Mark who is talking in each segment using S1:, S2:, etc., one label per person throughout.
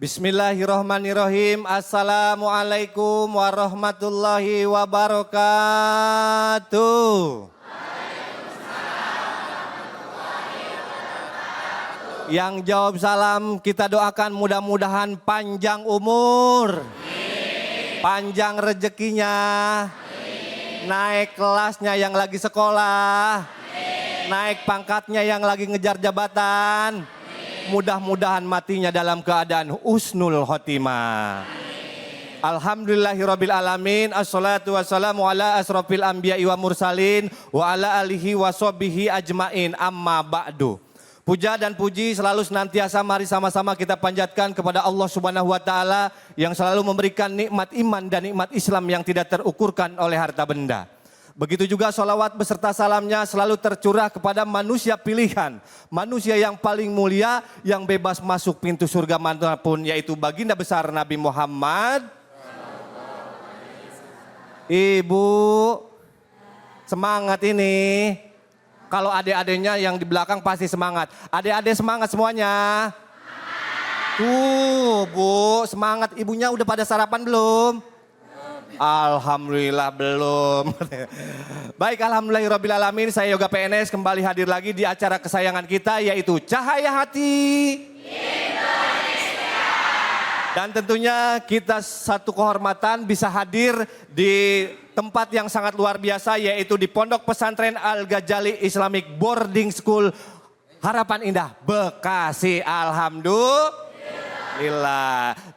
S1: Bismillahirrahmanirrahim. Assalamualaikum warahmatullahi wabarakatuh. Yang jawab salam kita doakan mudah-mudahan panjang umur, panjang rezekinya, naik kelasnya yang lagi sekolah, naik pangkatnya yang lagi ngejar jabatan. Mudah-mudahan matinya dalam keadaan husnul khotimah. Alhamdulillahirabbil alamin. Assalatu wassalamu ala asrofil anbiya'i wa mursalin wa ala alihi wa sahbihi ajmain. Amma ba'du. Puja dan puji selalu senantiasa mari sama-sama kita panjatkan kepada Allah Subhanahu wa taala yang selalu memberikan nikmat iman dan nikmat Islam yang tidak terukurkan oleh harta benda. Begitu juga sholawat beserta salamnya selalu tercurah kepada manusia pilihan. Manusia yang paling mulia yang bebas masuk pintu surga manapun yaitu baginda besar Nabi Muhammad. Ibu semangat ini. Kalau adik-adiknya yang di belakang pasti semangat. Adik-adik semangat semuanya. Tuh Bu semangat, ibunya udah pada sarapan belum? Alhamdulillah belum. Baik, alhamdulillahirrabbilalamin, saya Yoga PNS kembali hadir lagi di acara kesayangan kita yaitu Cahaya Hati Indonesia. Dan tentunya kita satu kehormatan bisa hadir di tempat yang sangat luar biasa yaitu di Pondok Pesantren Al-Ghazali Islamic Boarding School Harapan Indah, Bekasi. Alhamdulillah.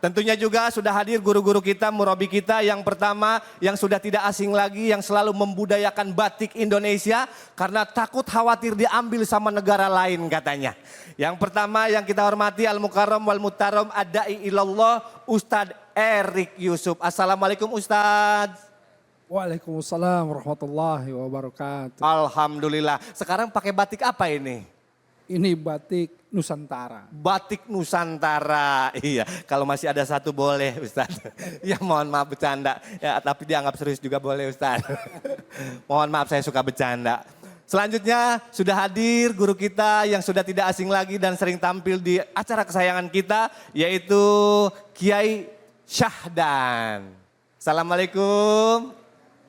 S1: Tentunya juga sudah hadir guru-guru kita, murabi kita yang pertama yang sudah tidak asing lagi yang selalu membudayakan batik Indonesia karena takut khawatir diambil sama negara lain katanya. Yang pertama yang kita hormati Al-Mukarram wal Mutarram Ad-Da'i Ilallah Ustadz Erik Yusuf. Assalamualaikum Ustadz.
S2: Waalaikumsalam warahmatullahi wabarakatuh.
S1: Alhamdulillah. Sekarang pakai batik apa ini?
S2: Ini batik Nusantara.
S1: Batik Nusantara, iya. Kalau masih ada satu boleh Ustadz. Ya mohon maaf bercanda, ya, tapi dianggap serius juga boleh Ustadz. Mohon maaf saya suka bercanda. Selanjutnya sudah hadir guru kita yang sudah tidak asing lagi dan sering tampil di acara kesayangan kita yaitu Kiai Syahdan. Assalamualaikum.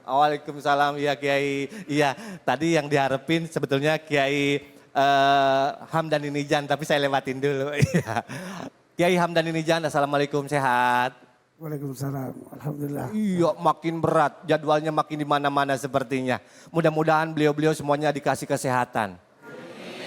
S1: Waalaikumsalam ya Kiai. Iya tadi yang diharapin sebetulnya Kiai Hamdani Nijan, tapi saya lewatin dulu. Kiai Hamdani Nijan, assalamualaikum, sehat?
S2: Waalaikumsalam, alhamdulillah.
S1: Iya, makin berat, jadwalnya makin di mana-mana sepertinya. Mudah-mudahan beliau-beliau semuanya dikasih kesehatan,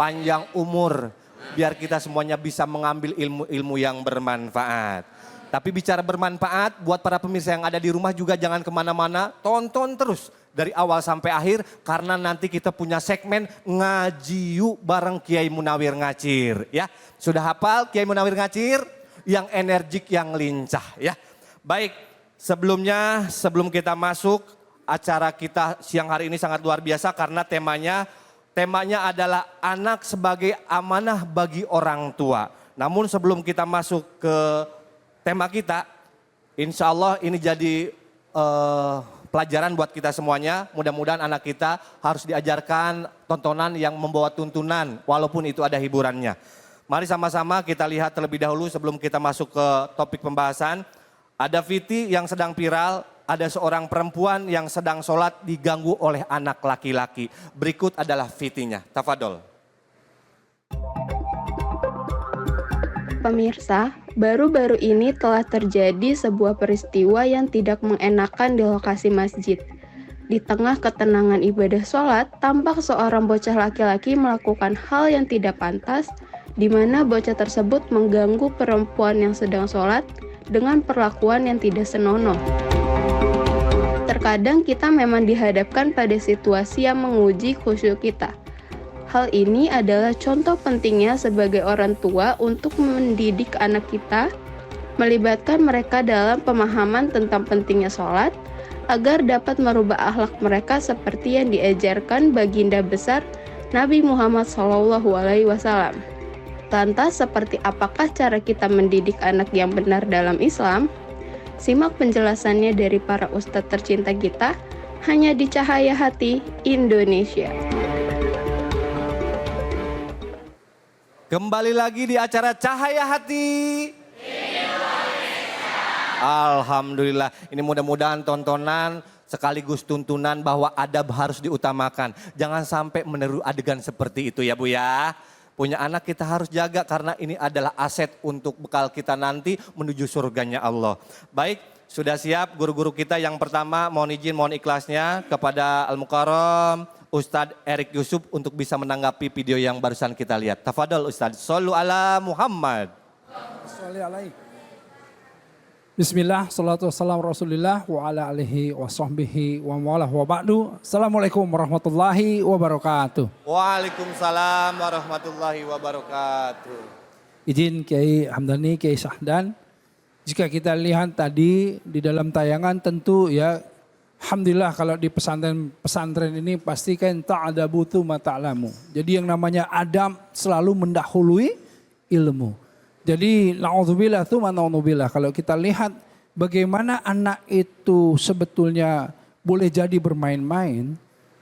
S1: panjang umur, biar kita semuanya bisa mengambil ilmu-ilmu yang bermanfaat. Tapi bicara bermanfaat, buat para pemirsa yang ada di rumah juga jangan kemana-mana, tonton terus. Dari awal sampai akhir karena nanti kita punya segmen ngaji yuk bareng Kiai Munawir Ngacir ya. Sudah hafal Kiai Munawir Ngacir? Yang energik, yang lincah ya. Baik, sebelum kita masuk acara kita siang hari ini sangat luar biasa karena temanya adalah anak sebagai amanah bagi orang tua. Namun sebelum kita masuk ke tema kita, insya Allah ini jadi pelajaran buat kita semuanya. Mudah-mudahan anak kita harus diajarkan tontonan yang membawa tuntunan walaupun itu ada hiburannya. Mari sama-sama kita lihat terlebih dahulu sebelum kita masuk ke topik pembahasan. Ada VT yang sedang viral, ada seorang perempuan yang sedang sholat diganggu oleh anak laki-laki. Berikut adalah VT-nya. Tafadol.
S3: Pemirsa, baru-baru ini telah terjadi sebuah peristiwa yang tidak mengenakan di lokasi masjid. Di tengah ketenangan ibadah sholat, tampak seorang bocah laki-laki melakukan hal yang tidak pantas, di mana bocah tersebut mengganggu perempuan yang sedang sholat dengan perlakuan yang tidak senonoh. Terkadang kita memang dihadapkan pada situasi yang menguji khusyuk kita. Hal ini adalah contoh pentingnya sebagai orang tua untuk mendidik anak kita, melibatkan mereka dalam pemahaman tentang pentingnya sholat, agar dapat merubah akhlak mereka seperti yang diajarkan baginda besar Nabi Muhammad SAW. Lantas seperti apakah cara kita mendidik anak yang benar dalam Islam? Simak penjelasannya dari para ustadz tercinta kita, hanya di Cahaya Hati Indonesia.
S1: Kembali lagi di acara Cahaya Hati Indonesia. Alhamdulillah. Ini mudah-mudahan tontonan sekaligus tuntunan bahwa adab harus diutamakan. Jangan sampai meniru adegan seperti itu ya Bu ya. Punya anak kita harus jaga karena ini adalah aset untuk bekal kita nanti menuju surganya Allah. Baik, sudah siap guru-guru kita. Yang pertama mohon izin, mohon ikhlasnya kepada Al-Mukarram Ustadz Erik Yusuf untuk bisa menanggapi video yang barusan kita lihat. Tafadhol Ustadz, shollu ala Muhammad.
S2: Bismillah, salatu wassalamu rasulillah wa ala alihi wa sahbihi wa mawalah wa ba'du. Assalamualaikum warahmatullahi wabarakatuh.
S1: Waalaikumsalam warahmatullahi wabarakatuh.
S2: Izin Kiai Hamdani, Kiai Syahdan. Jika kita lihat tadi di dalam tayangan tentu ya, alhamdulillah kalau di pesantren ini pasti kan ta'adabu tu ma ta'lamu. Jadi yang namanya adab selalu mendahului ilmu. Jadi na'udzubillah tu ma na'udzubillah. Kalau kita lihat bagaimana anak itu sebetulnya boleh jadi bermain-main,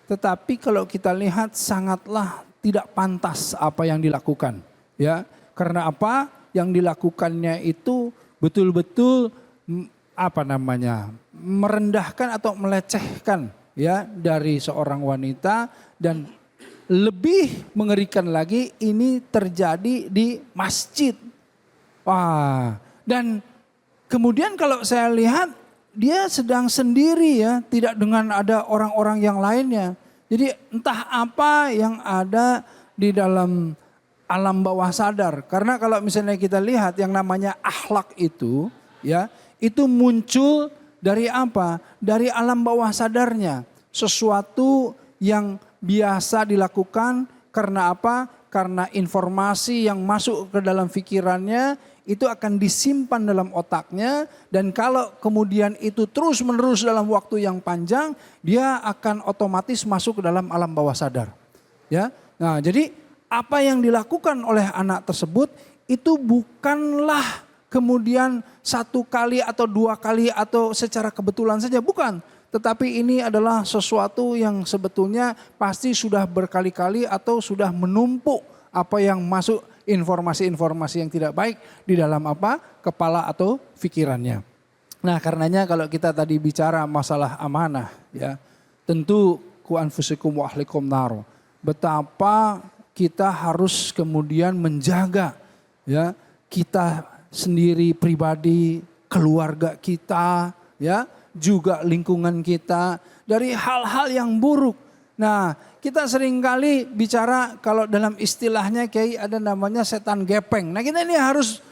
S2: tetapi kalau kita lihat sangatlah tidak pantas apa yang dilakukan, ya. Karena apa? Yang dilakukannya itu betul-betul merendahkan atau melecehkan ya dari seorang wanita, dan lebih mengerikan lagi ini terjadi di masjid. Wah, dan kemudian kalau saya lihat dia sedang sendiri ya, tidak dengan ada orang-orang yang lainnya. Jadi entah apa yang ada di dalam alam bawah sadar. Karena kalau misalnya kita lihat yang namanya akhlak itu ya, itu muncul dari apa? Dari alam bawah sadarnya. Sesuatu yang biasa dilakukan karena apa? Karena informasi yang masuk ke dalam pikirannya itu akan disimpan dalam otaknya, dan kalau kemudian itu terus menerus dalam waktu yang panjang, dia akan otomatis masuk ke dalam alam bawah sadar. Ya, nah jadi apa yang dilakukan oleh anak tersebut itu bukanlah kemudian satu kali atau dua kali atau secara kebetulan saja, bukan. Tetapi ini adalah sesuatu yang sebetulnya pasti sudah berkali-kali atau sudah menumpuk apa yang masuk informasi-informasi yang tidak baik di dalam apa? Kepala atau pikirannya. Nah, karenanya kalau kita tadi bicara masalah amanah ya, tentu ku anfusikum wa ahlikum nar. Betapa kita harus kemudian menjaga ya kita sendiri pribadi, keluarga kita ya, juga lingkungan kita dari hal-hal yang buruk. Nah, kita seringkali bicara kalau dalam istilahnya Kiai ada namanya setan gepeng. Nah, kita ini harus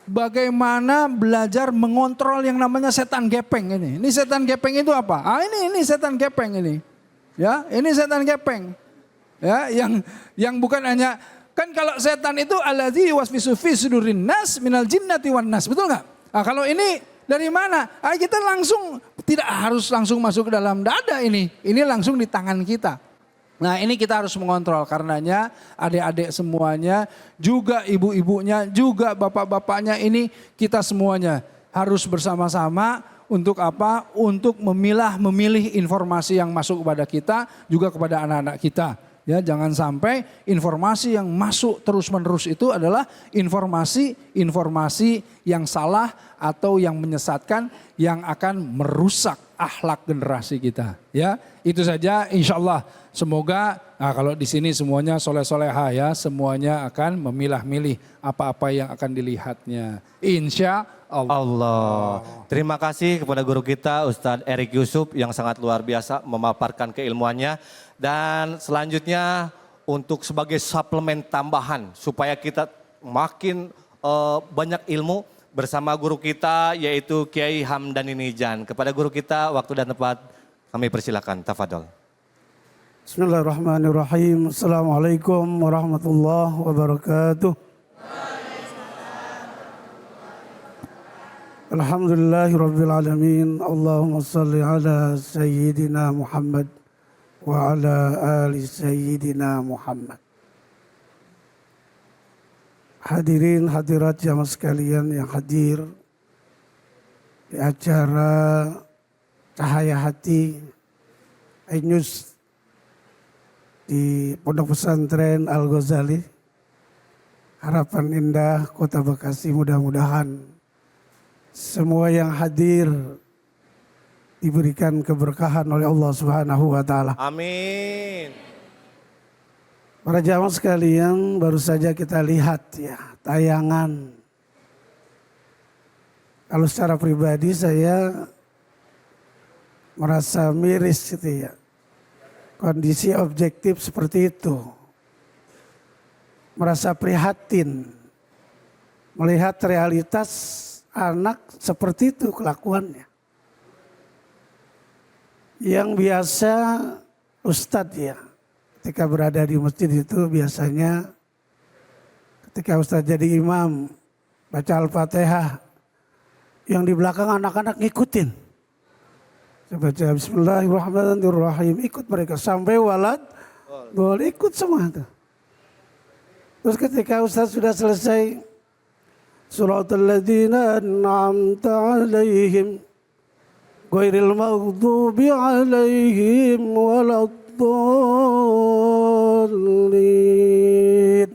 S2: bagaimana belajar mengontrol yang namanya setan gepeng ini. Ini setan gepeng itu apa? Ah, ini setan gepeng ini. Ya, ini setan gepeng. Ya, yang bukan hanya, kan kalau setan itu allazi waswisu fi sudurin nas minal jinnati wan nas. Betul enggak? Nah, kalau ini dari mana? Ah, kita langsung tidak harus langsung masuk ke dalam dada ini. Ini langsung di tangan kita. Nah, ini kita harus mengontrol, karenanya adik-adik semuanya, juga ibu-ibunya, juga bapak-bapaknya, ini kita semuanya harus bersama-sama untuk apa? Untuk memilih informasi yang masuk kepada kita, juga kepada anak-anak kita. Ya, jangan sampai informasi yang masuk terus-menerus itu adalah informasi yang salah atau yang menyesatkan, yang akan merusak akhlak generasi kita. Ya, itu saja insyaallah. Semoga kalau di sini semuanya soleh-soleha ya, semuanya akan memilah-milih apa-apa yang akan dilihatnya. Insya Allah.
S1: Terima kasih kepada guru kita Ustadz Erik Yusuf yang sangat luar biasa memaparkan keilmuannya. Dan selanjutnya untuk sebagai suplemen tambahan supaya kita makin banyak ilmu bersama guru kita yaitu Kiai Hamdani Nijan. Kepada guru kita waktu dan tempat kami persilakan. Tafadhol.
S4: Bismillahirrahmanirrahim. Assalamualaikum warahmatullahi wabarakatuh. Alhamdulillahirabbil alamin. Allahumma shalli ala sayyidina Muhammad wa ala ali sayyidina Muhammad. Hadirin hadirat jamaah sekalian yang hadir di acara Cahaya Hati News di Pondok Pesantren Al-Ghazali, Harapan Indah, Kota Bekasi. Mudah-mudahan semua yang hadir diberikan keberkahan oleh Allah Subhanahu wa taala.
S1: Amin.
S4: Para jamaah sekalian, baru saja kita lihat ya tayangan. Kalau secara pribadi saya merasa miris gitu ya. Kondisi objektif seperti itu. Merasa prihatin melihat realitas anak seperti itu kelakuannya. Yang biasa Ustadz ya, ketika berada di masjid itu biasanya ketika Ustadz jadi imam, baca Al-Fatihah, yang di belakang anak-anak ngikutin. Saya baca Bismillahirrahmanirrahim, ikut mereka sampai walad, boleh ikut semua tuh. Terus ketika Ustadz sudah selesai, Suratul ladzina an'amta alaihim ghairil maghdubi alaihim waladdallin.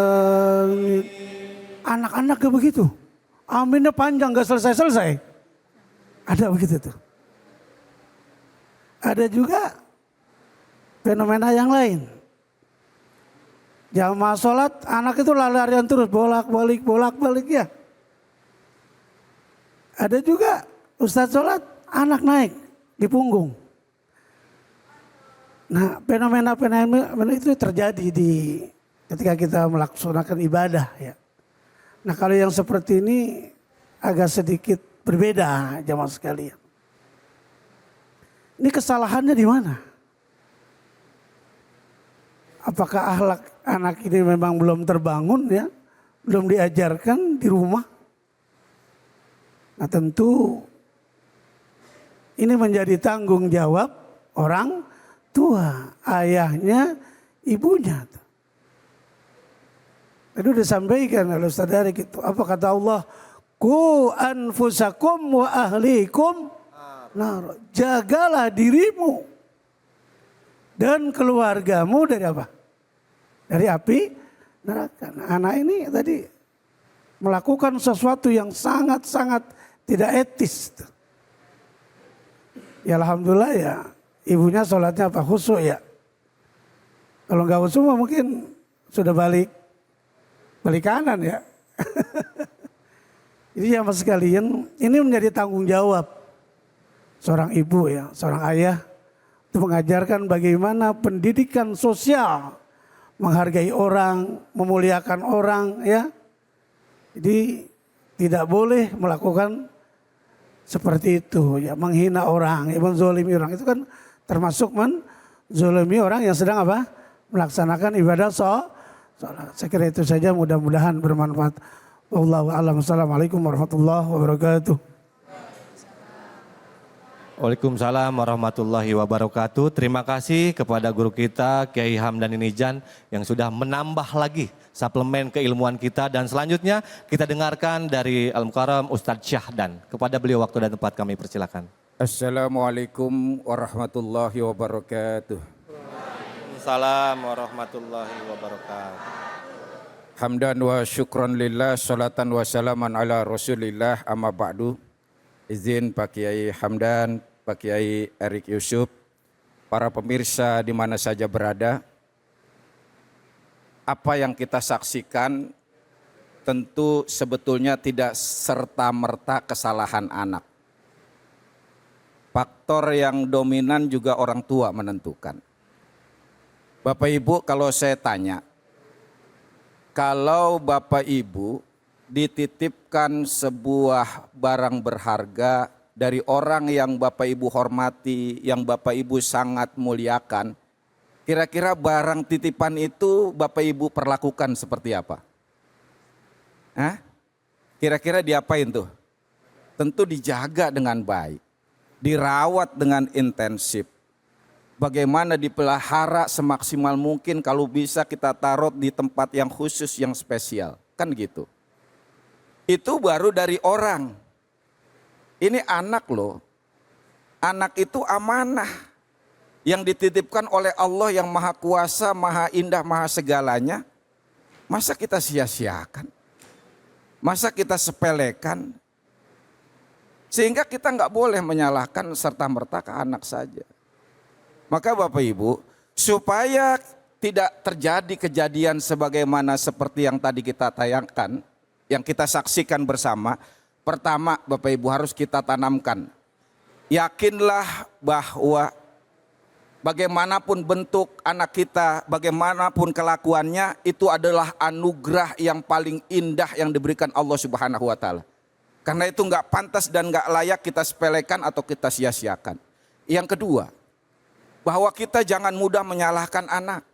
S4: Amin. Anak-anak gak begitu. Aminnya panjang gak selesai-selesai. Ada begitu tuh. Ada juga fenomena yang lain. Jamaah sholat, anak itu lari-larian terus, bolak-balik ya. Ada juga ustadz sholat, anak naik di punggung. Nah, fenomena itu terjadi ketika kita melaksanakan ibadah ya. Nah, kalau yang seperti ini agak sedikit berbeda jamaah sekalian. Ini kesalahannya di mana? Apakah akhlak anak ini memang belum terbangun ya, belum diajarkan di rumah? Nah tentu ini menjadi tanggung jawab orang tua, ayahnya, ibunya. Tadi udah disampaikan oleh Ustaz Darik itu. Apa kata Allah? Ku anfusakum wa ahlikum. Nah, jagalah dirimu dan keluargamu dari apa? Dari api neraka. Nah, anak ini tadi melakukan sesuatu yang sangat-sangat tidak etis. Ya alhamdulillah ya, ibunya sholatnya apa? Khusyuk ya. Kalau nggak khusyuk mungkin sudah balik kanan ya. Jadi ya mas sekalian, ini menjadi tanggung jawab seorang ibu ya, seorang ayah untuk mengajarkan bagaimana pendidikan sosial, menghargai orang, memuliakan orang ya. Jadi tidak boleh melakukan seperti itu ya, menghina orang, ya, menzolimi orang. Itu kan termasuk menzolimi orang yang sedang apa? Melaksanakan ibadah sholat. Saya kira itu saja, mudah-mudahan bermanfaat. Wallahu a'lam. Assalamualaikum warahmatullahi wabarakatuh.
S1: Waalaikumsalam warahmatullahi wabarakatuh. Terima kasih kepada guru kita Kiai Hamdan Inijan yang sudah menambah lagi suplemen keilmuan kita. Dan selanjutnya kita dengarkan dari Al-Mukarram Ustadz Syahdan. Kepada beliau waktu dan tempat kami persilakan.
S5: Assalamualaikum warahmatullahi wabarakatuh.
S1: Waalaikumsalam warahmatullahi wabarakatuh.
S5: Hamdan wa syukran lillah, salatan wa salaman ala rasulillah, amma ba'du. Izin Pak Kiai Hamdan, Pak Kiai Erik Yusuf, para pemirsa di mana saja berada. Apa yang kita saksikan tentu sebetulnya tidak serta-merta kesalahan anak. Faktor yang dominan juga orang tua menentukan. Bapak Ibu, kalau saya tanya, kalau Bapak Ibu dititipkan sebuah barang berharga dari orang yang Bapak Ibu hormati, yang Bapak Ibu sangat muliakan, kira-kira barang titipan itu Bapak Ibu perlakukan seperti apa? Hah? Kira-kira diapain tuh? Tentu dijaga dengan baik, dirawat dengan intensif. Bagaimana dipelihara semaksimal mungkin, kalau bisa kita taruh di tempat yang khusus, yang spesial. Kan gitu. Itu baru dari orang. Ini anak loh. Anak itu amanah yang dititipkan oleh Allah yang maha kuasa, maha indah, maha segalanya. Masa kita sia-siakan? Masa kita sepelekan? Sehingga kita nggak boleh menyalahkan serta-merta ke anak saja. Maka Bapak Ibu, supaya tidak terjadi kejadian sebagaimana seperti yang tadi kita tayangkan, yang kita saksikan bersama, pertama Bapak Ibu harus kita tanamkan. Yakinlah bahwa bagaimanapun bentuk anak kita, bagaimanapun kelakuannya, itu adalah anugerah yang paling indah yang diberikan Allah Subhanahu wa Ta'ala. Karena itu nggak pantas dan nggak layak kita sepelekan atau kita sia-siakan. Yang kedua, bahwa kita jangan mudah menyalahkan anak.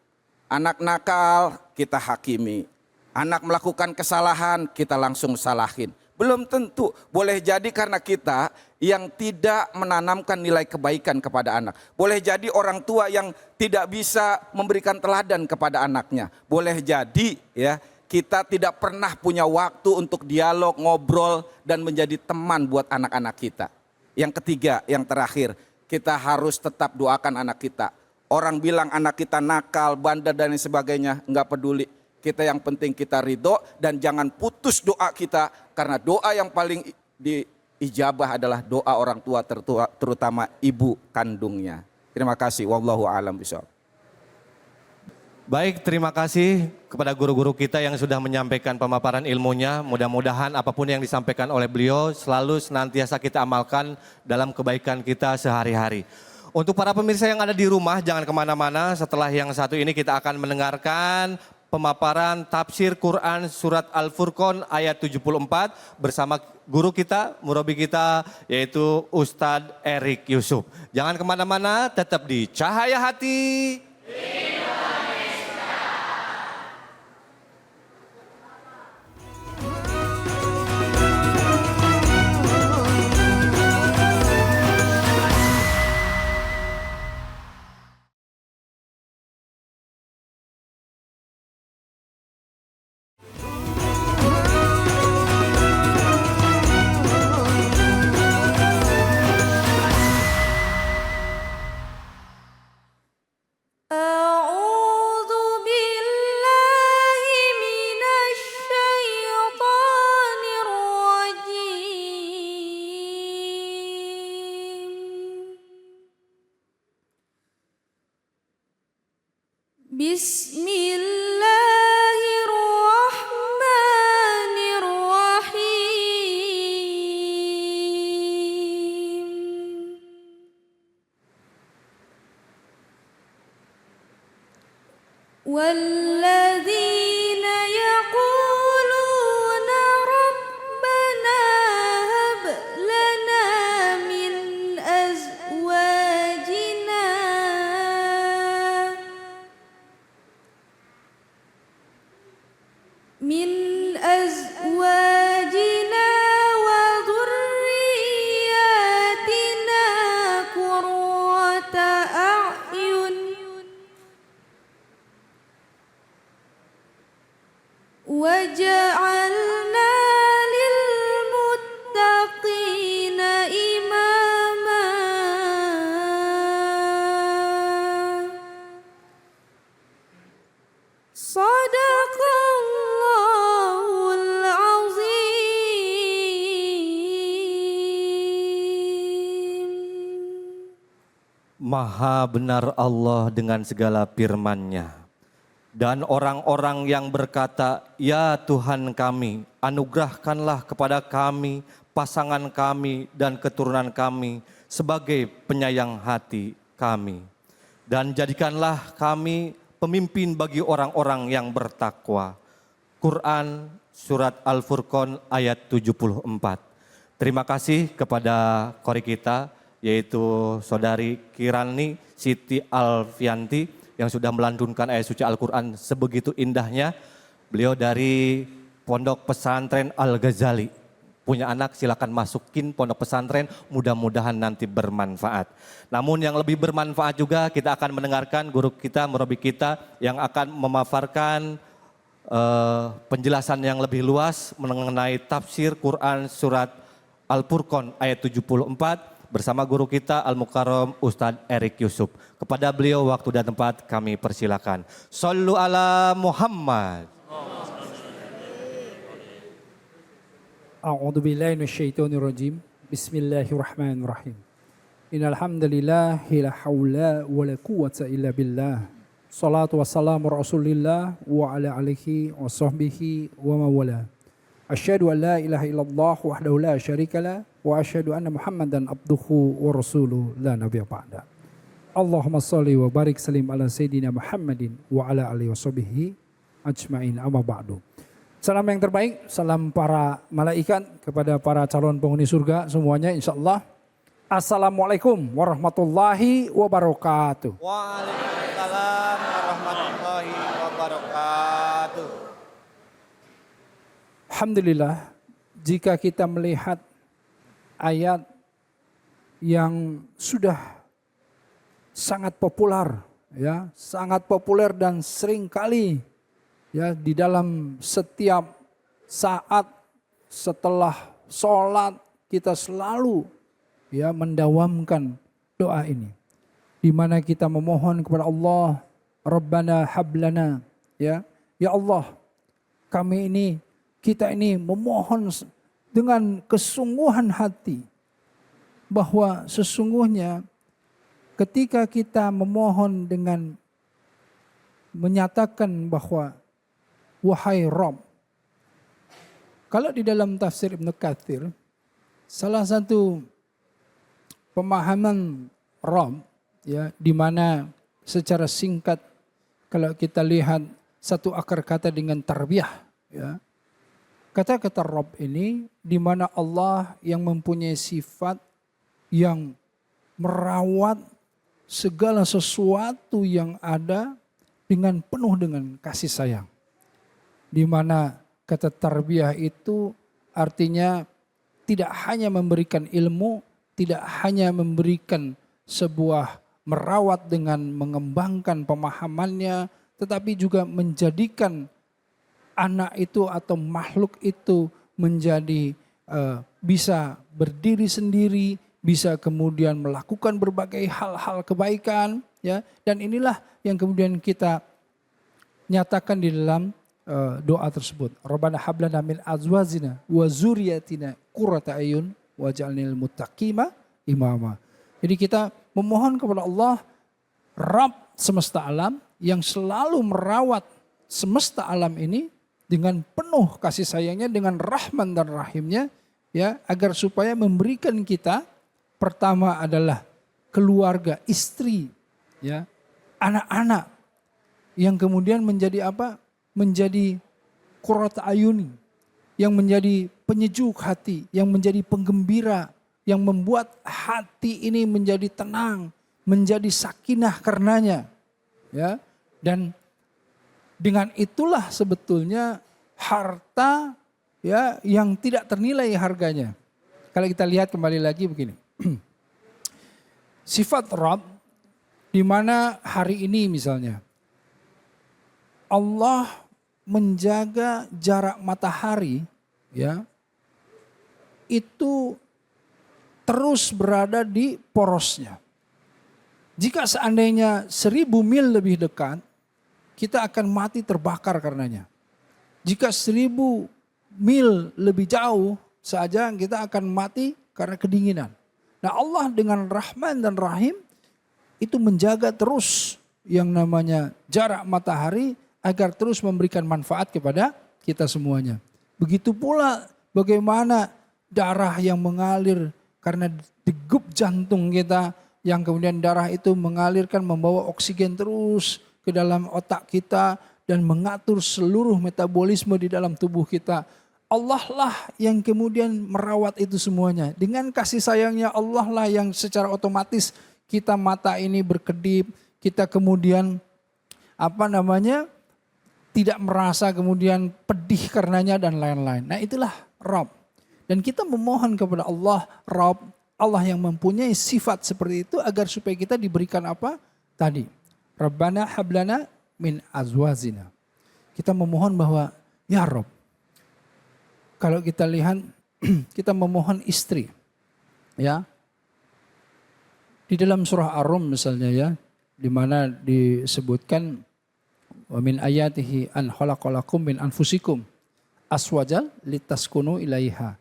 S5: Anak nakal kita hakimi. Anak melakukan kesalahan kita langsung salahin. Belum tentu, boleh jadi karena kita yang tidak menanamkan nilai kebaikan kepada anak. Boleh jadi orang tua yang tidak bisa memberikan teladan kepada anaknya. Boleh jadi ya, kita tidak pernah punya waktu untuk dialog, ngobrol, dan menjadi teman buat anak-anak kita. Yang ketiga, yang terakhir, kita harus tetap doakan anak kita. Orang bilang anak kita nakal, bandel, dan sebagainya, nggak peduli. Kita yang penting kita ridho dan jangan putus doa kita. Karena doa yang paling diijabah adalah doa orang tua, terutama ibu kandungnya. Terima kasih. Wallahu a'lam bishawab.
S1: Baik, terima kasih kepada guru-guru kita yang sudah menyampaikan pemaparan ilmunya. Mudah-mudahan apapun yang disampaikan oleh beliau selalu senantiasa kita amalkan dalam kebaikan kita sehari-hari. Untuk para pemirsa yang ada di rumah, jangan kemana-mana. Setelah yang satu ini kita akan mendengarkan pemaparan tafsir Quran surat Al-Furqan ayat 74 bersama guru kita, murabi kita, yaitu Ustadz Erik Yusuf. Jangan kemana-mana, tetap di Cahaya Hati.
S6: أعوذ بالله من الشيطان الرجيم بسم الله الرحمن الرحيم والذين يقولون ربنا هب لنا من أزواجنا وذرياتنا قرة أعين وجعلنا للمتقين إماما صدق الله العظيم.
S1: Maha benar Allah dengan segala firman-Nya. Dan orang-orang yang berkata, ya Tuhan kami, anugerahkanlah kepada kami, pasangan kami dan keturunan kami sebagai penyayang hati kami. Dan jadikanlah kami pemimpin bagi orang-orang yang bertakwa. Quran surat Al-Furqan ayat 74. Terima kasih kepada kori kita, yaitu Saudari Kirani Siti Alfianti, yang sudah melantunkan ayat suci Al-Quran sebegitu indahnya. Beliau dari Pondok Pesantren Al-Ghazali. Punya anak silakan masukin pondok pesantren, mudah-mudahan nanti bermanfaat. Namun yang lebih bermanfaat juga kita akan mendengarkan guru kita, murabi kita yang akan memaparkan penjelasan yang lebih luas mengenai tafsir Quran surat Al-Furqan ayat 74. Bersama guru kita Al-Mukarram Ustadz Erik Yusuf. Kepada beliau waktu dan tempat kami persilakan. Shollu ala Muhammad.
S2: A'udzu billahi minasyaitonir rajim. Bismillahirrahmanirrahim. Innal hamdalillah la haula wala quwwata illa billah. Salatu wassalamu Rasulillah wa ala alihi wa sahbihi wa mawala. Asyhadu an la ilaha illallah wahdahu la syarikalah wa asyhadu anna Muhammadan abduhu wa rasuluhu la nabiyya ba'da. Allahumma shalli wa barik salim ala sayyidina Muhammadin wa ala alihi wa sahbihi ajmain amma ba'du. Salam yang terbaik, salam para malaikat kepada para calon penghuni surga semuanya insyaallah. Assalamualaikum warahmatullahi wabarakatuh.
S1: Waalaikumsalam warahmatullahi wabarakatuh.
S2: Alhamdulillah, jika kita melihat ayat yang sudah sangat populer, ya, sangat populer dan sering kali ya di dalam setiap saat setelah sholat kita selalu ya mendawamkan doa ini, di mana kita memohon kepada Allah, Rabbana hablana, ya Allah, kita ini memohon dengan kesungguhan hati bahwa sesungguhnya ketika kita memohon dengan menyatakan bahwa wahai Rabb, kalau di dalam tafsir Ibnu Katsir salah satu pemahaman Rabb ya, di mana secara singkat kalau kita lihat satu akar kata dengan tarbiyah ya, kata-kata Rabb ini di mana Allah yang mempunyai sifat yang merawat segala sesuatu yang ada dengan penuh dengan kasih sayang. Di mana kata tarbiyah itu artinya tidak hanya memberikan ilmu, tidak hanya memberikan sebuah merawat dengan mengembangkan pemahamannya, tetapi juga menjadikan anak itu atau makhluk itu menjadi bisa berdiri sendiri, bisa kemudian melakukan berbagai hal-hal kebaikan, ya. Dan inilah yang kemudian kita nyatakan di dalam doa tersebut. Rabbana hablana min azwajina wa dzurriyyatina qurrata ayun waj'alnal muttaqina imama. Jadi kita memohon kepada Allah, Rabb semesta alam yang selalu merawat semesta alam ini dengan penuh kasih sayangnya, dengan rahman dan rahimnya, ya, agar supaya memberikan kita pertama adalah keluarga, istri, ya, anak-anak yang kemudian menjadi apa? Menjadi qurrata ayuni, yang menjadi penyejuk hati, yang menjadi penggembira, yang membuat hati ini menjadi tenang, menjadi sakinah karenanya, ya. Dan dengan itulah sebetulnya harta ya yang tidak ternilai harganya. Kalau kita lihat kembali lagi begini. Sifat Rabb di mana hari ini misalnya Allah menjaga jarak matahari ya itu terus berada di porosnya. Jika seandainya 1000 mil lebih dekat, kita akan mati terbakar karenanya. Jika 1000 mil lebih jauh saja kita akan mati karena kedinginan. Nah, Allah dengan Rahman dan Rahim itu menjaga terus yang namanya jarak matahari agar terus memberikan manfaat kepada kita semuanya. Begitu pula bagaimana darah yang mengalir karena degup jantung kita, yang kemudian darah itu mengalirkan membawa oksigen terus ke dalam otak kita dan mengatur seluruh metabolisme di dalam tubuh kita. Allah lah yang kemudian merawat itu semuanya. Dengan kasih sayangnya Allah lah yang secara otomatis kita mata ini berkedip, kita kemudian tidak merasa kemudian pedih karenanya dan lain-lain. Nah, itulah Rabb. Dan kita memohon kepada Allah, Rabb, Allah yang mempunyai sifat seperti itu agar supaya kita diberikan apa? Tadi, Rabbana hablana min azwazina. Kita memohon bahwa ya Rabb, kalau kita lihat kita memohon istri, ya. Di dalam surah Ar-Rum misalnya ya, di mana disebutkan wa min ayatihi an khalaqalakum min anfusikum aswajal litaskunu ilaiha.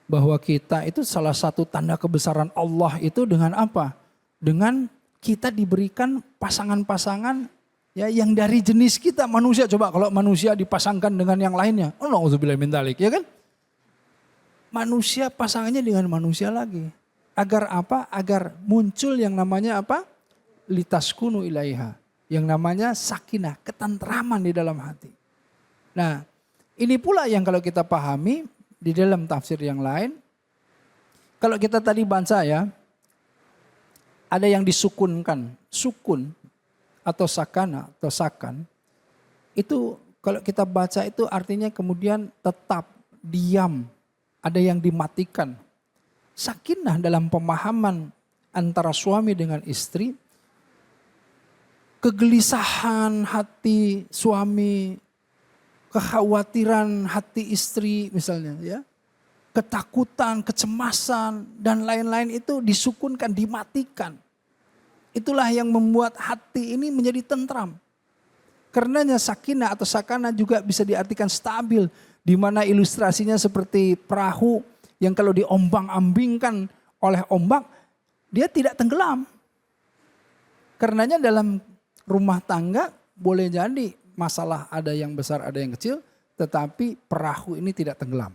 S2: bahwa kita itu salah satu tanda kebesaran Allah itu dengan apa? Dengan kita diberikan pasangan-pasangan ya yang dari jenis kita manusia. Coba kalau manusia dipasangkan dengan yang lainnya. Oh, na'udzubillah min dzalik, ya kan? Manusia pasangannya dengan manusia lagi. Agar apa? Agar muncul yang namanya apa? Litaskunu ilaiha. Yang namanya sakinah, ketentraman di dalam hati. Nah, ini pula yang kalau kita pahami di dalam tafsir yang lain. Kalau kita tadi baca ya, ada yang disukunkan, sukun atau sakana atau sakan. Itu kalau kita baca itu artinya kemudian tetap, diam, ada yang dimatikan. Sakinah dalam pemahaman antara suami dengan istri, kegelisahan hati suami, kekhawatiran hati istri misalnya ya, ketakutan, kecemasan dan lain-lain itu disukunkan, dimatikan. Itulah yang membuat hati ini menjadi tentram. Karenanya sakinah atau sakana juga bisa diartikan stabil, di mana ilustrasinya seperti perahu yang kalau diombang-ambingkan oleh ombak, dia tidak tenggelam. Karenanya dalam rumah tangga boleh jadi masalah ada yang besar, ada yang kecil, tetapi perahu ini tidak tenggelam.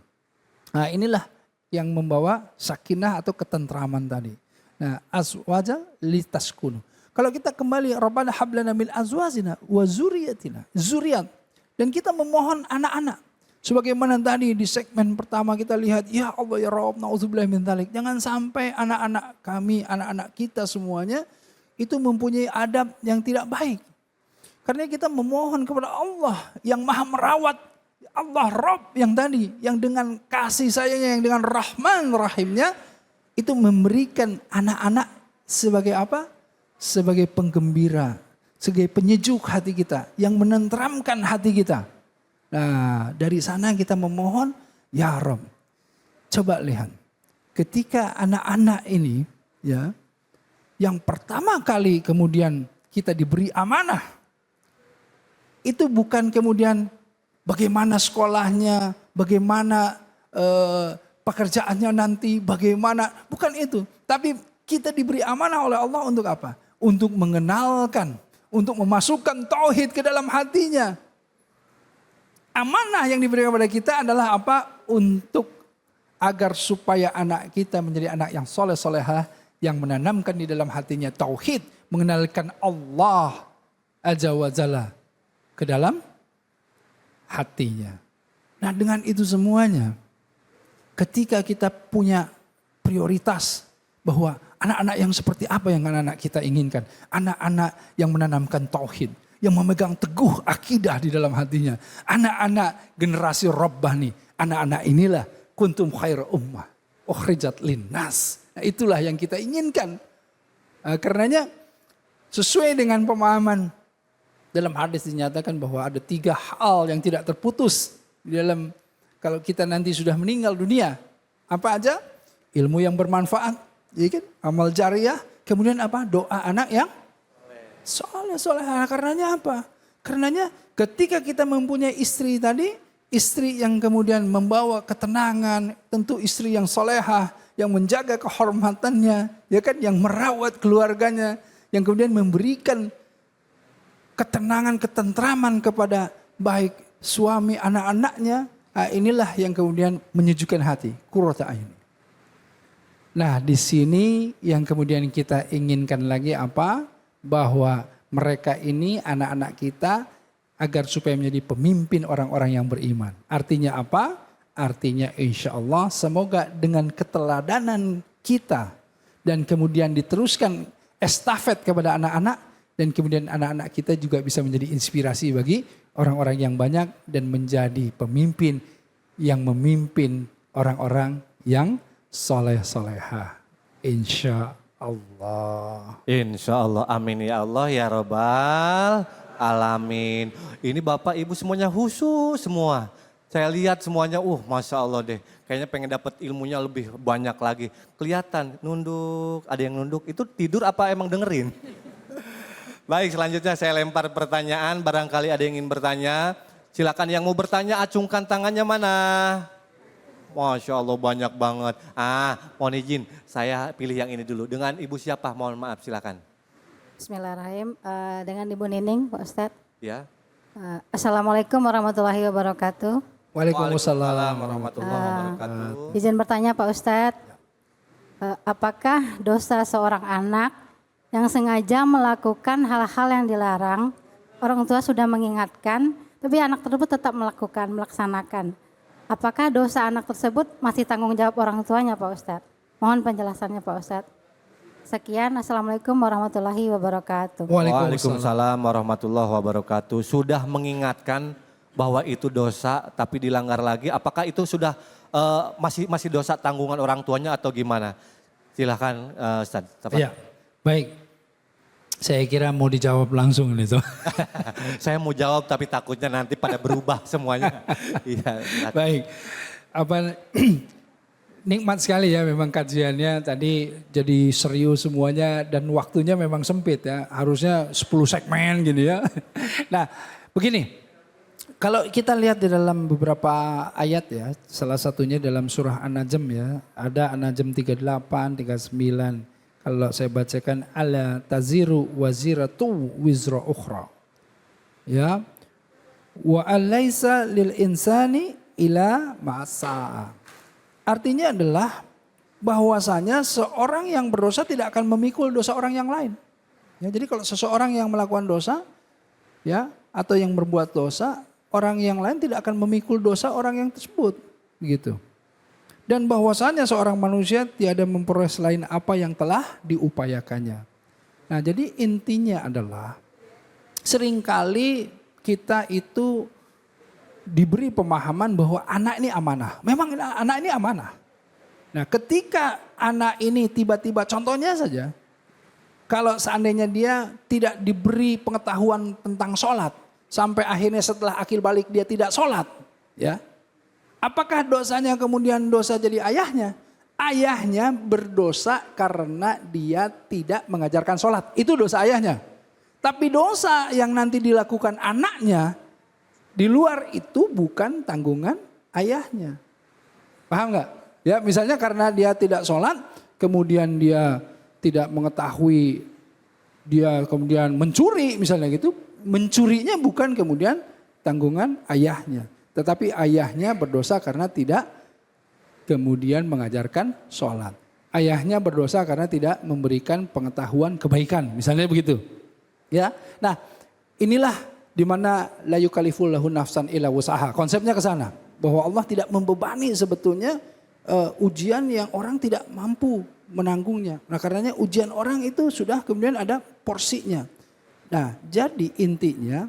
S2: Nah, inilah yang membawa sakinah atau ketentraman tadi. Nah, azwaja litaskunu. Kalau kita kembali, Rabbana hablana min azwajina wa zuriyatina, zuriat. Dan kita memohon anak-anak. Sebagaimana tadi di segmen pertama kita lihat, ya Allah ya Rabb, na'udzubillah min dzalik. Jangan sampai anak-anak kami, anak-anak kita semuanya itu mempunyai adab yang tidak baik. Karena kita memohon kepada Allah yang maha merawat. Allah Rabb yang tadi, yang dengan kasih sayangnya, yang dengan Rahman Rahimnya, itu memberikan anak-anak sebagai apa? Sebagai penggembira, sebagai penyejuk hati kita, yang menenteramkan hati kita. Nah, dari sana kita memohon, ya Rabb. Coba lihat, ketika anak-anak ini, ya, yang pertama kali kemudian kita diberi amanah, itu bukan kemudian bagaimana sekolahnya, bagaimana pekerjaannya nanti, bagaimana, bukan itu. Tapi kita diberi amanah oleh Allah untuk apa? Untuk mengenalkan, untuk memasukkan tauhid ke dalam hatinya. Amanah yang diberikan kepada kita adalah apa? Untuk agar supaya anak kita menjadi anak yang soleh-solehah, yang menanamkan di dalam hatinya tauhid, mengenalkan Allah Azza wa Jalla ke dalam hatinya. Nah, dengan itu semuanya, ketika kita punya prioritas bahwa anak-anak yang seperti apa yang anak-anak kita inginkan, anak-anak yang menanamkan tauhid, yang memegang teguh akidah di dalam hatinya, anak-anak generasi Rabbani, anak-anak inilah kuntum khaira ummah ukhrijat linnas. Nah, itulah yang kita inginkan. Karenanya sesuai dengan pemahaman dalam hadis dinyatakan bahwa ada 3 hal yang tidak terputus di dalam kalau kita nanti sudah meninggal dunia. Apa aja? Ilmu yang bermanfaat, ya kan? Amal jariyah, kemudian apa? Doa anak yang soleh. Karenanya apa? Karenanya ketika kita mempunyai istri tadi, istri yang kemudian membawa ketenangan, tentu istri yang solehah, yang menjaga kehormatannya, ya kan? Yang merawat keluarganya, yang kemudian memberikan ketenangan, ketentraman kepada baik suami, anak-anaknya. Nah, inilah yang kemudian menyejukkan hati, qurrata a'yun. Nah, di sini yang kemudian kita inginkan lagi apa? Bahwa mereka ini anak-anak kita agar supaya menjadi pemimpin orang-orang yang beriman. Artinya apa? Artinya insya Allah semoga dengan keteladanan kita dan kemudian diteruskan estafet kepada anak-anak, dan kemudian anak-anak kita juga bisa menjadi inspirasi bagi orang-orang yang banyak dan menjadi pemimpin yang memimpin orang-orang yang soleh-solehah. Insya Allah.
S1: Insya Allah, amin ya Allah ya Rabbal alamin. Ini Bapak Ibu semuanya khusus semua. Saya lihat semuanya, Masya Allah deh. Kayaknya pengen dapat ilmunya lebih banyak lagi. Kelihatan nunduk, ada yang nunduk. Itu tidur apa emang dengerin? Baik, selanjutnya saya lempar pertanyaan. Barangkali ada yang ingin bertanya. Silakan yang mau bertanya, acungkan tangannya mana? Masya Allah banyak banget. Mohon izin saya pilih yang ini dulu. Dengan Ibu siapa? Mohon maaf silakan.
S7: Bismillahirrahmanirrahim. Dengan Ibu Nining, Pak Ustadz.
S1: Ya.
S7: Assalamualaikum warahmatullahi wabarakatuh.
S2: Waalaikumsalam.
S1: warahmatullahi wabarakatuh.
S7: Izin bertanya Pak Ustadz, apakah dosa seorang anak yang sengaja melakukan hal-hal yang dilarang, orang tua sudah mengingatkan, tapi anak tersebut tetap melaksanakan. Apakah dosa anak tersebut masih tanggung jawab orang tuanya Pak Ustadz? Mohon penjelasannya Pak Ustadz. Sekian, Assalamualaikum warahmatullahi wabarakatuh.
S1: Waalaikumsalam warahmatullahi wabarakatuh. Sudah mengingatkan bahwa itu dosa tapi dilanggar lagi. Apakah itu sudah masih dosa tanggungan orang tuanya atau gimana? Silahkan Ustaz.
S2: Ya, baik. Saya kira mau dijawab langsung itu.
S1: Saya mau jawab tapi takutnya nanti pada berubah semuanya. Iya.
S2: Baik. Nikmat sekali ya memang kajiannya tadi jadi serius semuanya dan waktunya memang sempit ya. Harusnya 10 segmen gitu ya. Nah, begini. Kalau kita lihat di dalam beberapa ayat ya, salah satunya dalam surah An-Najm ya, ada An-Najm 38, 39. Kalau saya bacakan, ala taziru waziratu wizra ukhra. Ya. Wa alaysa lil insani ila ma'asa'a. Artinya adalah bahwasanya seorang yang berdosa tidak akan memikul dosa orang yang lain. Ya, jadi kalau seseorang yang melakukan dosa ya atau yang berbuat dosa, orang yang lain tidak akan memikul dosa orang yang tersebut, begitu. Dan bahwasanya seorang manusia tiada memperoleh selain apa yang telah diupayakannya. Nah, jadi intinya adalah seringkali kita itu diberi pemahaman bahwa anak ini amanah. Memang anak ini amanah. Nah, ketika anak ini tiba-tiba contohnya saja, kalau seandainya dia tidak diberi pengetahuan tentang sholat, sampai akhirnya setelah akil balik dia tidak sholat, ya. Apakah dosanya kemudian dosa jadi ayahnya? Ayahnya berdosa karena dia tidak mengajarkan sholat. Itu dosa ayahnya. Tapi dosa yang nanti dilakukan anaknya, di luar itu bukan tanggungan ayahnya. Paham nggak? Ya, misalnya karena dia tidak sholat, kemudian dia tidak mengetahui, dia kemudian mencuri misalnya gitu. Mencurinya bukan kemudian tanggungan ayahnya. Tetapi ayahnya berdosa karena tidak kemudian mengajarkan sholat. Ayahnya berdosa karena tidak memberikan pengetahuan kebaikan. Misalnya begitu. Ya, nah inilah dimana la yukallifullahu nafsan illa wus'aha. Konsepnya ke sana. Bahwa Allah tidak membebani sebetulnya ujian yang orang tidak mampu menanggungnya. Nah karenanya ujian orang itu sudah kemudian ada porsinya. Nah jadi intinya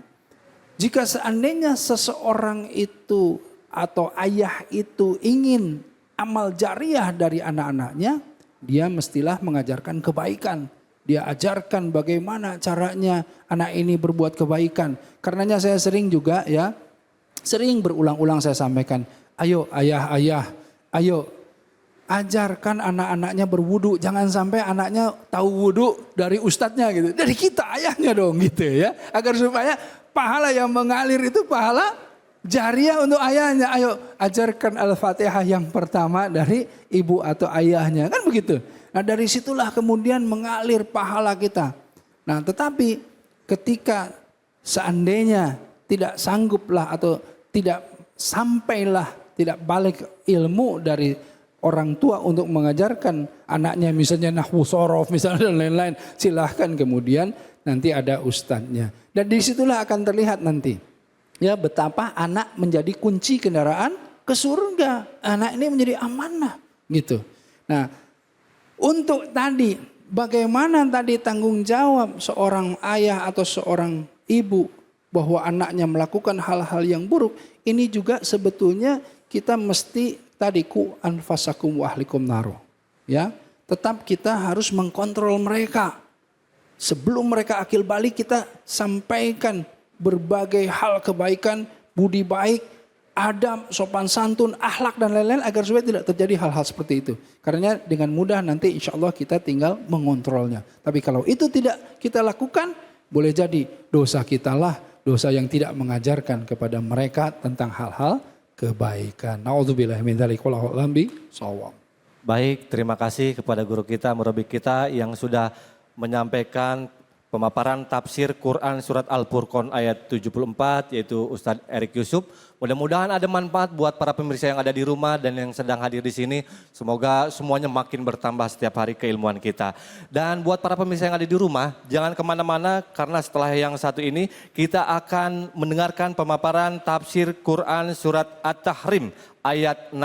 S2: jika seandainya seseorang itu atau ayah itu ingin amal jariah dari anak-anaknya, dia mestilah mengajarkan kebaikan. Dia ajarkan bagaimana caranya anak ini berbuat kebaikan. Karenanya saya sering juga ya, sering berulang-ulang saya sampaikan, ayo ayah, ayo ajarkan anak-anaknya berwudu. Jangan sampai anaknya tahu wudu dari ustadznya gitu. Dari kita ayahnya dong gitu ya. Agar supaya pahala yang mengalir itu pahala jariah untuk ayahnya. Ayo ajarkan Al-Fatihah yang pertama dari ibu atau ayahnya. Kan begitu. Nah dari situlah kemudian mengalir pahala kita. Nah tetapi ketika seandainya tidak sangguplah atau tidak sampailah, tidak balik ilmu dari orang tua untuk mengajarkan anaknya misalnya nahwu sorof misalnya dan lain-lain. Silahkan kemudian nanti ada ustadznya. Dan disitulah akan terlihat nanti ya betapa anak menjadi kunci kendaraan ke surga. Anak ini menjadi amanah gitu. Nah untuk tadi bagaimana tadi tanggung jawab seorang ayah atau seorang ibu bahwa anaknya melakukan hal-hal yang buruk. Ini juga sebetulnya kita mesti tadi ku anfasakum wa ahlikum naro. Ya, tetap kita harus mengkontrol mereka. Sebelum mereka akil balik kita sampaikan berbagai hal kebaikan, budi baik, adab, sopan santun, akhlak dan lain-lain agar supaya tidak terjadi hal-hal seperti itu. Karena dengan mudah nanti insya Allah kita tinggal mengontrolnya. Tapi kalau itu tidak kita lakukan, boleh jadi dosa kita lah dosa yang tidak mengajarkan kepada mereka tentang hal-hal kebaikan. Nauzubillahi min dzalik wallahu a'lam bishawab.
S1: Baik, terima kasih kepada guru kita, murabbi kita yang sudah menyampaikan pemaparan tafsir Quran surat Al-Furqan ayat 74 yaitu Ustadz Erik Yusuf. Mudah-mudahan ada manfaat buat para pemirsa yang ada di rumah dan yang sedang hadir di sini. Semoga semuanya makin bertambah setiap hari keilmuan kita. Dan buat para pemirsa yang ada di rumah, jangan kemana-mana karena setelah yang satu ini kita akan mendengarkan pemaparan tafsir Quran surat At-Tahrim ayat 6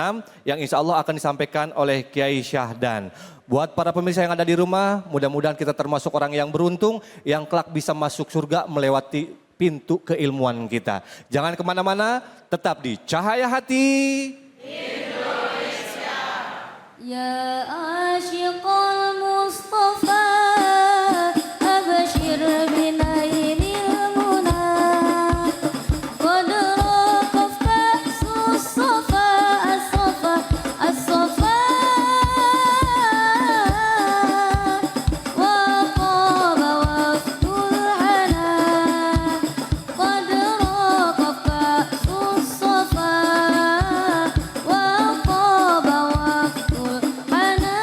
S1: yang insya Allah akan disampaikan oleh Kiai Syahdan. Buat para pemirsa yang ada di rumah, mudah-mudahan kita termasuk orang yang beruntung yang kelak bisa masuk surga melewati pintu keilmuan kita. Jangan kemana-mana, tetap di Cahaya Hati.
S6: Ya asyiqal Mustafa abashir binailil muna qad raqafta as-safa as-safa as-safa wa qaba wafdul hana qad raqafta as-safa wa qaba wafdul hana.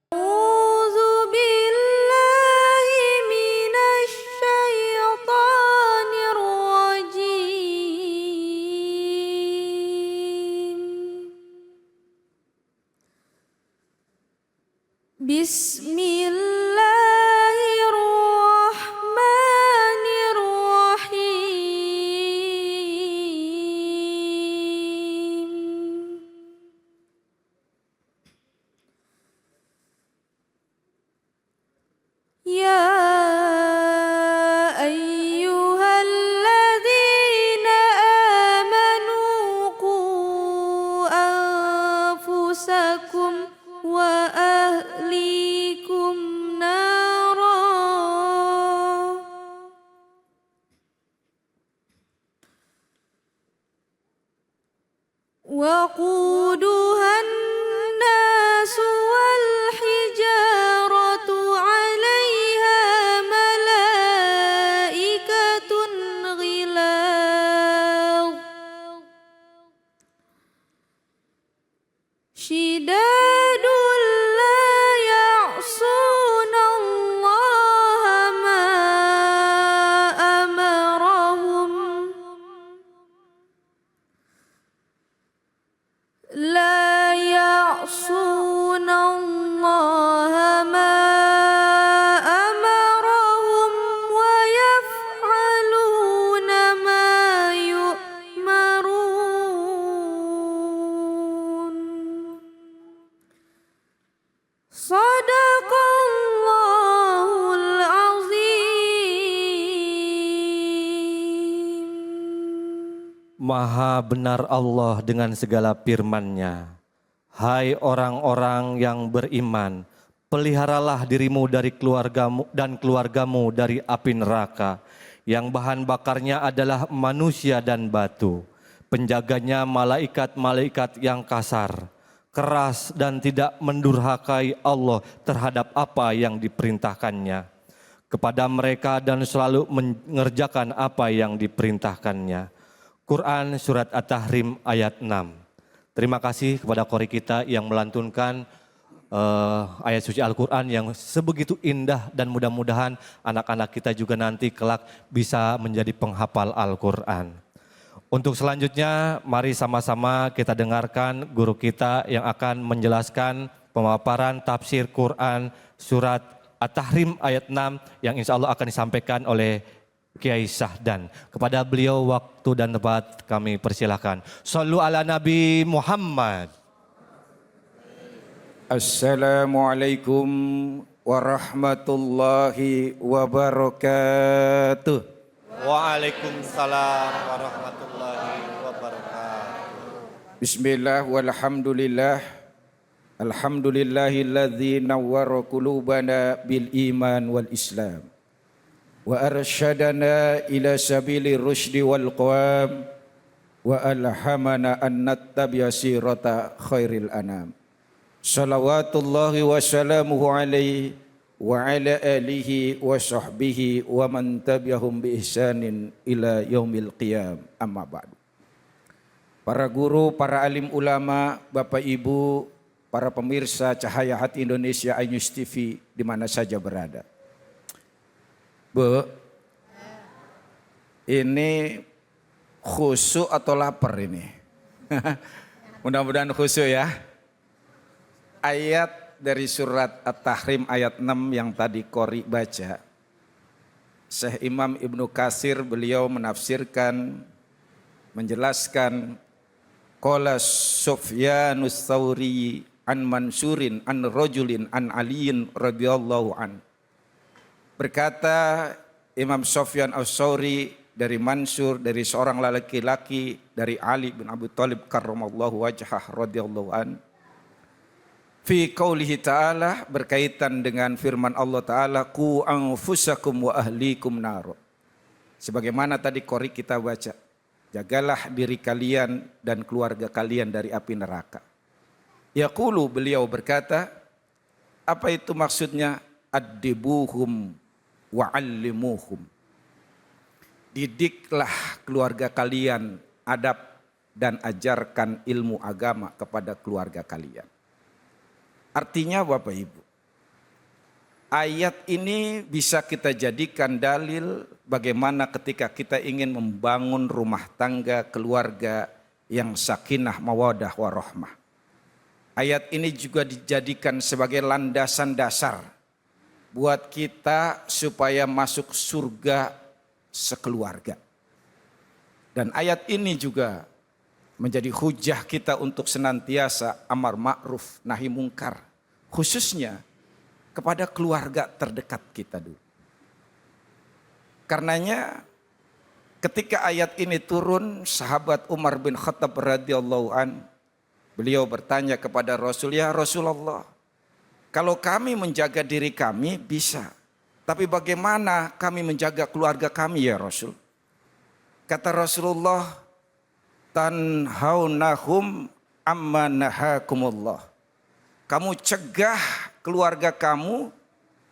S6: A'udzu billahi minasy syaithanir rajim. Bismillahirrahmanirrahim. Ya ayyuhalladzina amanu qu anfusakum wa ahlikum nara وقودها الناس والحجارة عليها ملائكة غلاظ شداد لا يعصون الله ما أمرهم لا يعصون الله ما أمرهم ويفعلون ما يؤمرون. صدق الله العظيم.
S1: Maha benar Allah dengan segala firman-Nya. Hai orang-orang yang beriman, peliharalah dirimu dari keluargamu dan keluargamu dari api neraka, yang bahan bakarnya adalah manusia dan batu. Penjaganya malaikat-malaikat yang kasar, keras dan tidak mendurhakai Allah terhadap apa yang diperintahkannya kepada mereka dan selalu mengerjakan apa yang diperintahkannya. Quran surat At-Tahrim ayat 6. Terima kasih kepada qori kita yang melantunkan ayat suci Al-Quran yang sebegitu indah dan mudah-mudahan anak-anak kita juga nanti kelak bisa menjadi penghafal Al-Quran. Untuk selanjutnya mari sama-sama kita dengarkan guru kita yang akan menjelaskan pemaparan tafsir Quran surat At-Tahrim ayat 6 yang insya Allah akan disampaikan oleh Kiai Syahdan. Kepada beliau waktu dan tempat kami persilahkan. Shallu ala Nabi Muhammad.
S5: Assalamualaikum warahmatullahi wabarakatuh.
S1: Waalaikumsalam warahmatullahi wabarakatuh.
S5: Bismillah walhamdulillah. Alhamdulillahilladzi nawwara qulubana bil iman wal islam. Wa arsyadana ila sabili rusydi wal qawam. Wa alhamana an nattabi'a sirata khairil anam. Salawatullahi wa salamuhu alaihi wa ala alihi wa sahbihi wa man tabi'ahum bi ihsanin ila yaumil qiyam, amma ba'du. Para guru, para alim ulama, Bapak Ibu, para pemirsa Cahaya Hati Indonesia iNews TV di mana saja berada. Bu, ini khusyuk atau lapar ini? Mudah-mudahan khusyuk ya. Ayat dari surat At-Tahrim ayat 6 yang tadi Qori baca. Syekh Imam Ibnu Katsir beliau menafsirkan, menjelaskan, qala Sufyanus Tsauri an Mansurin an rajulin an Aliyin radhiyallahu an. Berkata Imam Sufyan As-Tsauri dari Mansur, dari seorang laki-laki dari Ali bin Abi Thalib karramallahu wajhah radhiyallahu an. Fi qaulihi ta'ala, berkaitan dengan firman Allah Ta'ala, ku anfusakum wa ahlikum nar. Sebagaimana tadi Qori kita baca, jagalah diri kalian dan keluarga kalian dari api neraka. Yaqulu, beliau berkata, apa itu maksudnya? Addibuhum wa'allimuhum. Didiklah keluarga kalian adab dan ajarkan ilmu agama kepada keluarga kalian. Artinya Bapak Ibu, ayat ini bisa kita jadikan dalil bagaimana ketika kita ingin membangun rumah tangga keluarga yang sakinah mawadah warahmah. Ayat ini juga dijadikan sebagai landasan dasar buat kita supaya masuk surga sekeluarga. Dan ayat ini juga menjadi hujah kita untuk senantiasa amar ma'ruf nahi mungkar, khususnya kepada keluarga terdekat kita dulu. Karenanya ketika ayat ini turun, sahabat Umar bin Khattab radhiyallahu an, beliau bertanya kepada Rasul, ya Rasulullah, kalau kami menjaga diri kami bisa, tapi bagaimana kami menjaga keluarga kami ya Rasul? Kata Rasulullah, tanhaunahum amma nahakumullah. Kamu cegah keluarga kamu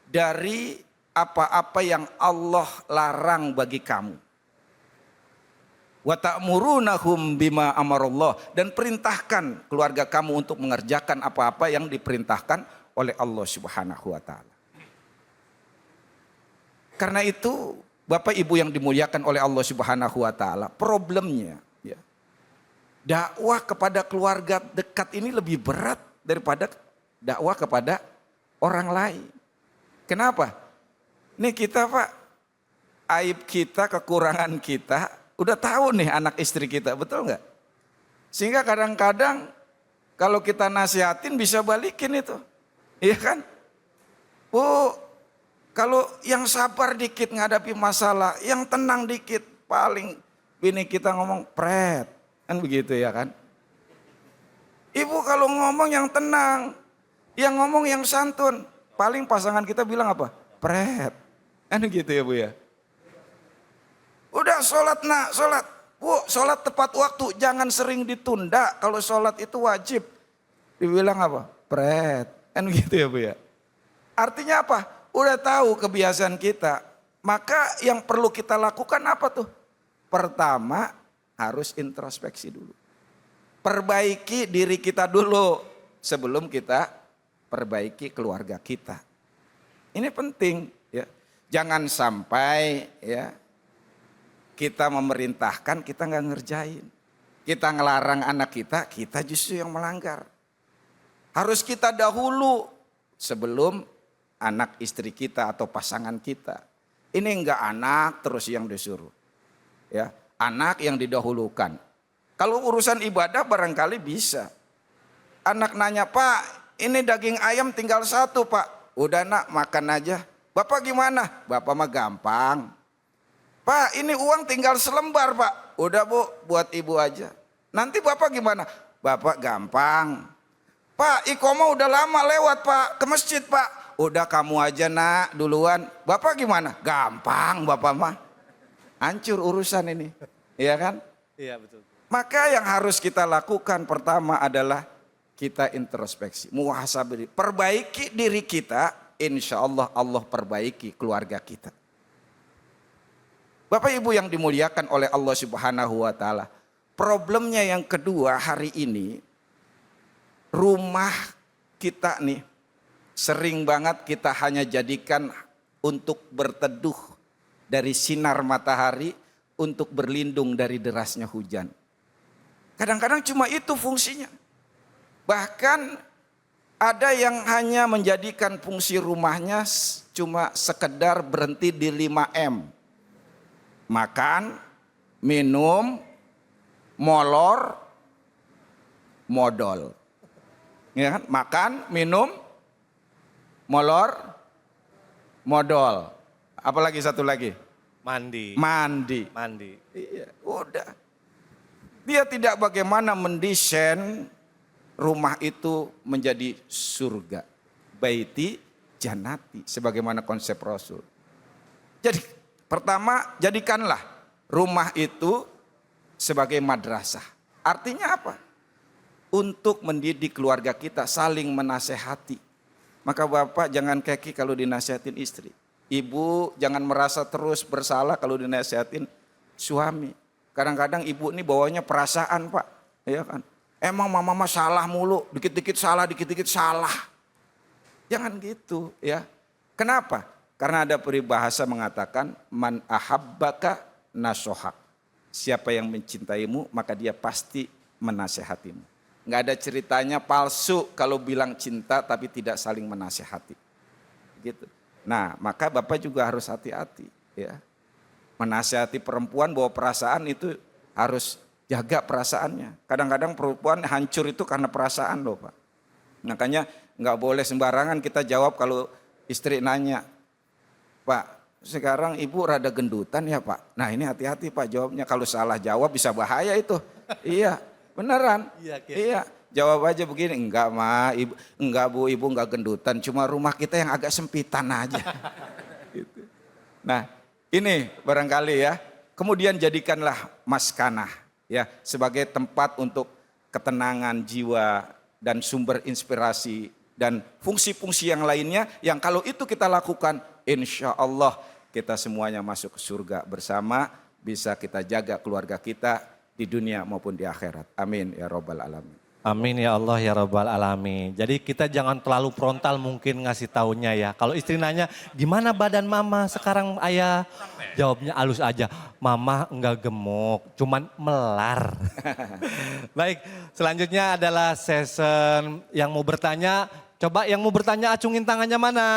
S5: dari apa-apa yang Allah larang bagi kamu. Wa ta'murunahum bima amarallah, dan perintahkan keluarga kamu untuk mengerjakan apa-apa yang diperintahkan oleh Allah Subhanahu wa taala. Karena itu Bapak Ibu yang dimuliakan oleh Allah Subhanahu wa taala, problemnya ya, dakwah kepada keluarga dekat ini lebih berat daripada dakwah kepada orang lain. Kenapa? Nih kita Pak, aib kita, kekurangan kita, udah tahu nih anak istri kita, betul nggak? Sehingga kadang-kadang kalau kita nasihatin bisa balikin itu. Iya kan? Bu, kalau yang sabar dikit menghadapi masalah, yang tenang dikit, paling bini kita ngomong pret. Kan begitu ya kan? Ibu kalau ngomong yang tenang, yang ngomong yang santun, paling pasangan kita bilang apa? Pret. Kan gitu ya Bu ya? Udah sholat nak, sholat. Bu, sholat tepat waktu, jangan sering ditunda. Kalau sholat itu wajib. Dibilang apa? Pret. Kan gitu ya Bu ya? Artinya apa? Udah tahu kebiasaan kita. Maka yang perlu kita lakukan apa tuh? Pertama, harus introspeksi dulu. Perbaiki diri kita dulu sebelum kita perbaiki keluarga kita. Ini penting ya. Jangan sampai ya kita memerintahkan, kita nggak ngerjain. Kita ngelarang anak kita, kita justru yang melanggar. Harus kita dahulu sebelum anak istri kita atau pasangan kita. Ini enggak anak terus yang disuruh. Ya, anak yang didahulukan. Kalau urusan ibadah barangkali bisa. Anak nanya, Pak ini daging ayam tinggal 1 Pak. Udah nak makan aja. Bapak gimana? Bapak mah gampang. Pak ini uang tinggal selembar Pak. Udah Bu, buat ibu aja. Nanti Bapak gimana? Bapak gampang. Pak Ikomo udah lama lewat Pak, ke masjid Pak. Udah kamu aja nak duluan. Bapak gimana? Gampang Bapak mah. Hancur urusan ini. Iya kan?
S1: Iya betul.
S5: Maka yang harus kita lakukan pertama adalah kita introspeksi, muhasabah, perbaiki diri kita insya Allah Allah perbaiki keluarga kita. Bapak Ibu yang dimuliakan oleh Allah Subhanahu wa taala. Problemnya yang kedua hari ini, rumah kita nih sering banget kita hanya jadikan untuk berteduh dari sinar matahari, untuk berlindung dari derasnya hujan. Kadang-kadang cuma itu fungsinya. Bahkan ada yang hanya menjadikan fungsi rumahnya cuma sekedar berhenti di 5M. Makan, minum, molor, modal. Ya kan? Makan, minum, molor, modal. Apalagi satu lagi?
S1: Mandi.
S5: Mandi.
S1: Mandi.
S5: Iya, udah. Dia tidak bagaimana mendesain rumah itu menjadi surga. Baiti janati sebagaimana konsep Rasul. Jadi pertama, jadikanlah rumah itu sebagai madrasah. Artinya apa? Untuk mendidik keluarga kita saling menasehati. Maka bapak jangan keki kalau dinasehatin istri. Ibu jangan merasa terus bersalah kalau dinasehatin suami. Kadang-kadang ibu ini bawanya perasaan pak. Ya kan? Emang mama salah mulu, dikit-dikit salah, dikit-dikit salah. Jangan gitu ya. Kenapa? Karena ada peribahasa mengatakan man ahabbaka nasohak. Siapa yang mencintaimu maka dia pasti menasehatimu. Nggak ada ceritanya palsu kalau bilang cinta tapi tidak saling menasehati. Gitu. Nah maka Bapak juga harus hati-hati ya. Menasehati perempuan bahwa perasaan itu harus jaga perasaannya. Kadang-kadang perempuan hancur itu karena perasaan loh Pak. Makanya nggak boleh sembarangan kita jawab kalau istri nanya, Pak sekarang ibu rada gendutan ya Pak. Nah ini hati-hati Pak jawabnya, kalau salah jawab bisa bahaya itu. Iya beneran. Iya jawab aja begini, enggak ma, ibu, enggak bu, ibu enggak gendutan, cuma rumah kita yang agak sempitan aja. Gitu. Nah ini barangkali ya, kemudian jadikanlah maskanah ya sebagai tempat untuk ketenangan jiwa dan sumber inspirasi dan fungsi-fungsi yang lainnya yang kalau itu kita lakukan insya Allah kita semuanya masuk ke surga bersama, bisa kita jaga keluarga kita di dunia maupun di akhirat. Amin ya rabbal alamin.
S1: Amin ya Allah ya Rabbal Alamin. Jadi kita jangan terlalu frontal mungkin ngasih taunya ya. Kalau istri nanya gimana badan mama sekarang ayah? Jawabnya halus aja, mama enggak gemuk, cuman melar. Baik, selanjutnya adalah session yang mau bertanya. Coba yang mau bertanya acungin tangannya mana?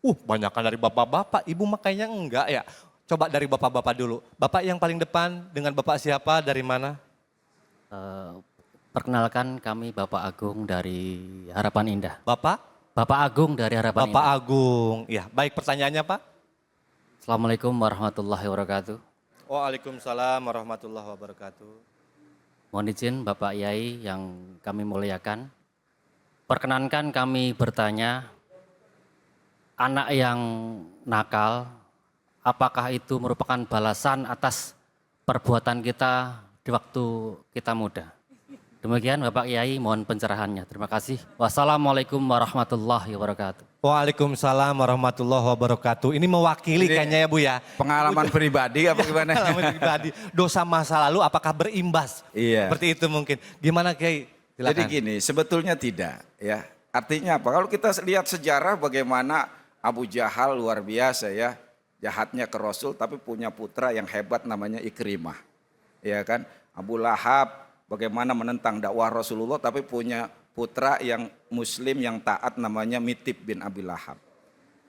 S1: Banyakan dari bapak-bapak, ibu makanya enggak ya. Coba dari bapak-bapak dulu. Bapak yang paling depan dengan bapak siapa, dari mana?
S8: Perkenalkan kami Bapak Agung dari Harapan Indah.
S1: Bapak?
S8: Bapak Agung dari Harapan
S1: Bapak
S8: Indah.
S1: Agung. Ya, baik pertanyaannya Pak.
S8: Assalamualaikum warahmatullahi wabarakatuh.
S1: Waalaikumsalam warahmatullahi wabarakatuh.
S8: Mohon izin Bapak Yai yang kami muliakan. Perkenankan kami bertanya, anak yang nakal, apakah itu merupakan balasan atas perbuatan kita di waktu kita muda? Demikian Bapak Yai, mohon pencerahannya. Terima kasih. Wassalamualaikum warahmatullahi wabarakatuh.
S1: Waalaikumsalam warahmatullahi wabarakatuh. Ini mewakili kayaknya ya Bu ya.
S5: Pengalaman pribadi apa gimana?
S1: Pengalaman pribadi. Dosa masa lalu apakah berimbas?
S5: Iya.
S1: Seperti itu mungkin. Gimana Kiai? Silakan.
S5: Jadi gini, sebetulnya tidak ya. Artinya apa? Kalau kita lihat sejarah bagaimana Abu Jahal luar biasa ya. Jahatnya ke Rasul tapi punya putra yang hebat namanya Ikrimah. Ya kan? Abu Lahab bagaimana menentang dakwah Rasulullah tapi punya putra yang muslim yang taat namanya Mitib bin Abi Lahab.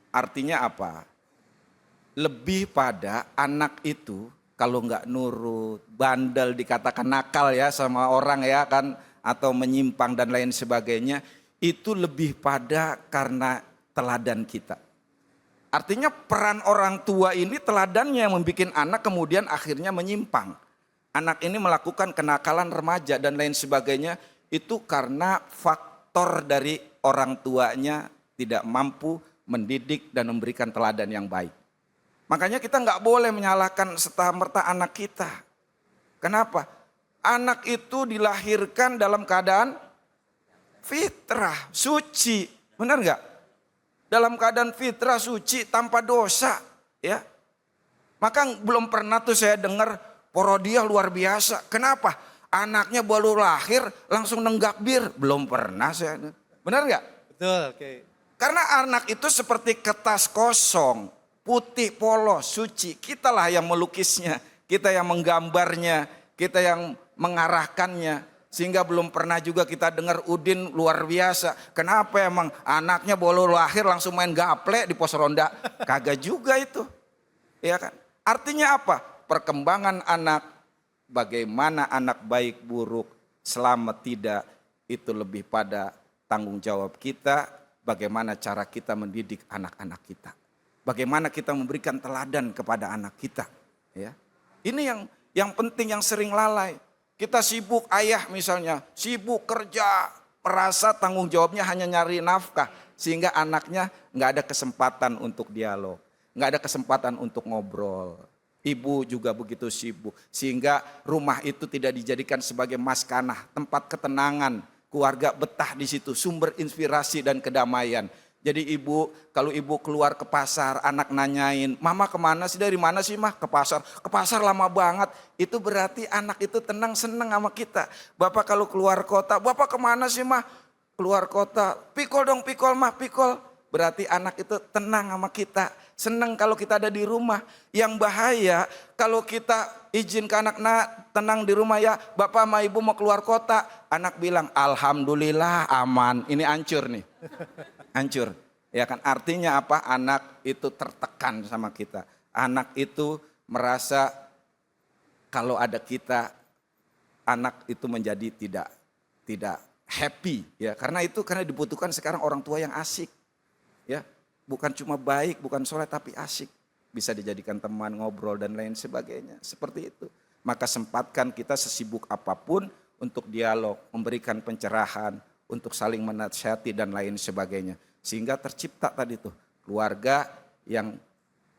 S5: Artinya apa? Lebih pada anak itu kalau nggak nurut, bandel, dikatakan nakal ya sama orang ya kan, atau menyimpang dan lain sebagainya, itu lebih pada karena teladan kita. Artinya peran orang tua ini teladannya yang membuat anak kemudian akhirnya menyimpang. Anak ini melakukan kenakalan remaja dan lain sebagainya itu karena faktor dari orang tuanya tidak mampu mendidik dan memberikan teladan yang baik. Makanya kita nggak boleh menyalahkan serta-merta anak kita. Kenapa? Anak itu dilahirkan dalam keadaan fitrah, suci. Benar nggak? dalam keadaan fitrah suci tanpa dosa, ya. Maka belum pernah tuh saya dengar porodiah luar biasa. Kenapa? Anaknya baru lahir langsung nenggak bir, belum pernah saya. Benar nggak?
S1: Betul, oke.
S5: Karena anak itu seperti kertas kosong, putih, polos, suci. Kitalah yang melukisnya, kita yang menggambarnya, kita yang mengarahkannya. Sehingga belum pernah juga kita dengar Udin luar biasa. Kenapa emang anaknya baru lahir langsung main gaple di pos ronda? Kagak juga itu. Ya kan? Artinya apa? Perkembangan anak, bagaimana anak baik buruk, selamat tidak, itu lebih pada tanggung jawab kita. Bagaimana cara kita mendidik anak-anak kita. Bagaimana kita memberikan teladan kepada anak kita. Ya. Ini yang penting, yang sering lalai. Kita sibuk, ayah misalnya, sibuk kerja, merasa tanggung jawabnya hanya nyari nafkah. Sehingga anaknya nggak ada kesempatan untuk dialog, nggak ada kesempatan untuk ngobrol. Ibu juga begitu sibuk, sehingga rumah itu tidak dijadikan sebagai maskanah, tempat ketenangan, keluarga betah di situ, sumber inspirasi dan kedamaian. Jadi ibu, kalau ibu keluar ke pasar, anak nanyain, mama kemana sih, dari mana sih mah? Ke pasar lama banget. Itu berarti anak itu tenang, senang sama kita. Bapak kalau keluar kota, bapak kemana sih mah? Keluar kota, pikol dong, pikol mah, pikol. Berarti anak itu tenang sama kita, senang kalau kita ada di rumah. Yang bahaya kalau kita izin ke anak, tenang di rumah ya, bapak sama ibu mau keluar kota. Anak bilang, alhamdulillah aman, ini hancur nih. Hancur, ya kan, artinya apa? Anak itu tertekan sama kita. Anak itu merasa kalau ada kita, anak itu menjadi tidak happy, ya. Karena dibutuhkan sekarang orang tua yang asik, ya. Bukan cuma baik, bukan soleh, tapi asik. Bisa dijadikan teman, ngobrol dan lain sebagainya. Seperti itu. Maka sempatkan kita sesibuk apapun untuk dialog, memberikan pencerahan, untuk saling menasihati dan lain sebagainya. Sehingga tercipta tadi tuh keluarga yang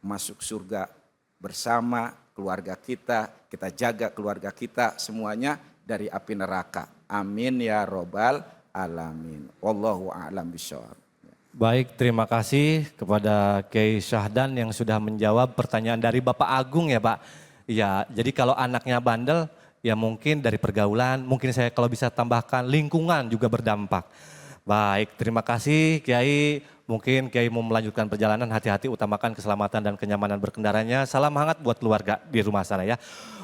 S5: masuk surga bersama keluarga kita jaga keluarga kita semuanya dari api neraka. Amin ya robbal alamin. Wallahu a'lam bishawab.
S1: Baik, terima kasih kepada Kiai Syahdan yang sudah menjawab pertanyaan dari Bapak Agung ya Pak. Ya, jadi kalau anaknya bandel, ya mungkin dari pergaulan, mungkin saya kalau bisa tambahkan lingkungan juga berdampak. Baik, terima kasih Kiai. Mungkin Kiai mau melanjutkan perjalanan, hati-hati, utamakan keselamatan dan kenyamanan berkendaranya. Salam hangat buat keluarga di rumah sana ya.